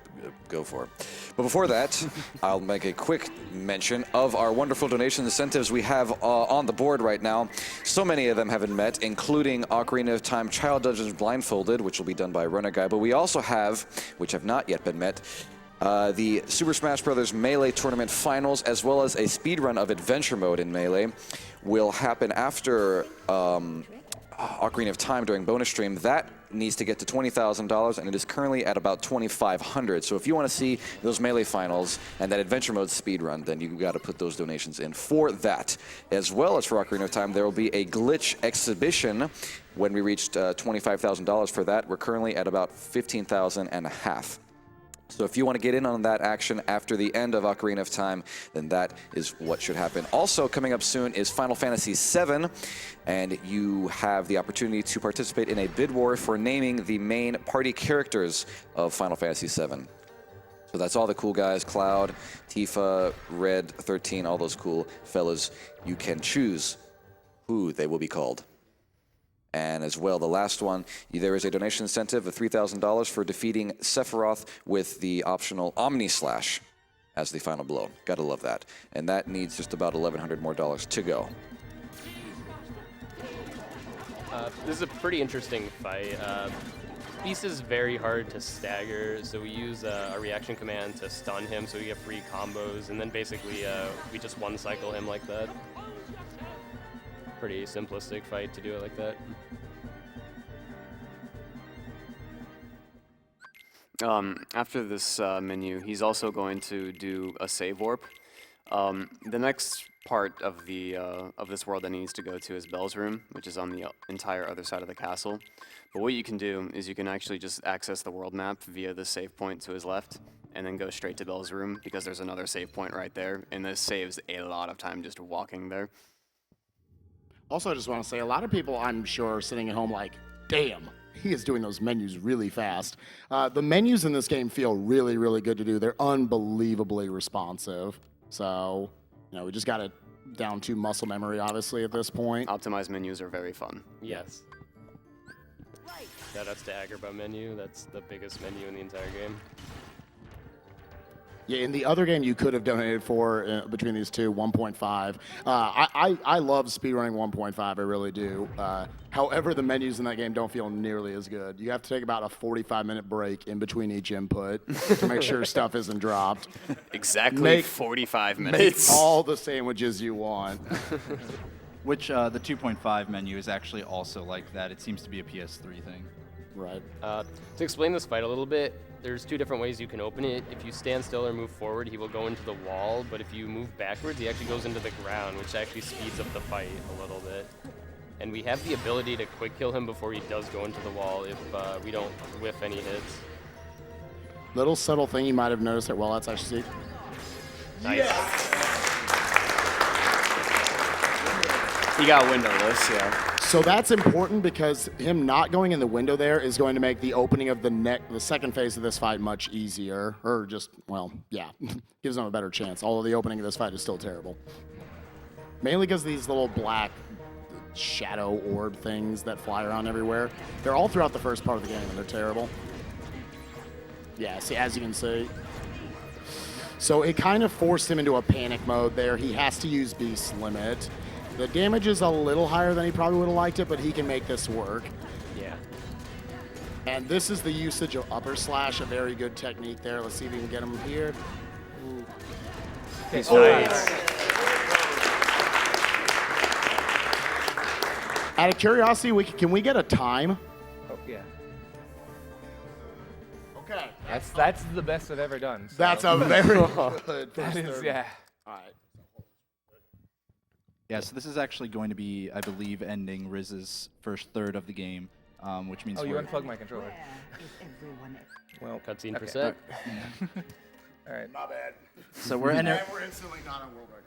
go for. But before that, I'll make a quick mention of our wonderful donation incentives we have on the board right now. So many of them have been met, including Ocarina of Time Child Dungeons Blindfolded, which will be done by Runner Guy. But we also have, which have not yet been met, the Super Smash Bros. Melee Tournament Finals, as well as a speedrun of Adventure Mode in Melee, will happen after Ocarina of Time during bonus stream. That needs to get to $20,000, and it is currently at about $2,500. So if you want to see those Melee finals and that Adventure Mode speedrun, then you've got to put those donations in for that. As well as for Ocarina of Time, there will be a glitch exhibition when we reached $25,000 for that. We're currently at about $15,500. So if you want to get in on that action after the end of Ocarina of Time, then that is what should happen. Also coming up soon is Final Fantasy VII, and you have the opportunity to participate in a bid war for naming the main party characters of Final Fantasy VII. So that's all the cool guys, Cloud, Tifa, Red, 13, all those cool fellas. You can choose who they will be called. And as well, the last one, there is a donation incentive of $3,000 for defeating Sephiroth with the optional Omni Slash as the final blow. Gotta love that. And that needs just about $1,100 more to go. This is a pretty interesting fight. Beast is very hard to stagger, so we use a reaction command to stun him so we get free combos, and then basically we just one-cycle him like that. Pretty simplistic fight to do it like that. After this menu, he's also going to do a save warp. The next part of this world that he needs to go to is Belle's room, which is on the entire other side of the castle. But what you can do is you can actually just access the world map via the save point to his left, and then go straight to Belle's room, because there's another save point right there, and this saves a lot of time just walking there. Also, I just want to say, a lot of people, I'm sure, are sitting at home like, damn, he is doing those menus really fast. The menus in this game feel really, really good to do. They're unbelievably responsive. So, we just got it down to muscle memory, obviously, at this point. Optimized menus are very fun. Yes. Shoutouts to Agrabah menu. That's the biggest menu in the entire game. Yeah, in the other game you could have donated for between these two, 1.5. I love speedrunning 1.5, I really do. However, the menus in that game don't feel nearly as good. You have to take about a 45-minute break in between each input to make sure stuff isn't dropped. Exactly 45 minutes. Make all the sandwiches you want. Which the 2.5 menu is actually also like that. It seems to be a PS3 thing. Right. To explain this fight a little bit, there's 2 different ways you can open it. If you stand still or move forward, he will go into the wall, but if you move backwards, he actually goes into the ground, which actually speeds up the fight a little bit. And we have the ability to quick kill him before he does go into the wall if we don't whiff any hits. Little subtle thing you might have noticed there. Well, that's actually... Nice. Yes! He got windowless, yeah. So that's important because him not going in the window there is going to make the opening of the second phase of this fight much easier. Or just, well, yeah, gives him a better chance. Although the opening of this fight is still terrible. Mainly because these little black shadow orb things that fly around everywhere. They're all throughout the first part of the game, and they're terrible. Yeah, see, as you can see. So it kind of forced him into a panic mode there. He has to use Beast Limit. The damage is a little higher than he probably would have liked it, but he can make this work. Yeah. And this is the usage of upper slash, a very good technique there. Let's see if we can get him here. Ooh. Okay, Nice. Out of curiosity, can we get a time? Oh, yeah. Okay. That's the best I've ever done. So. That's a very good That first is, third. yeah. All right. Yeah, so this is actually going to be, I believe, ending Riz's first third of the game, which means Oh, you we're- unplugged my controller. Well, Cutscene okay. per set. All right. My bad. So we're entering. We're instantly not on world record.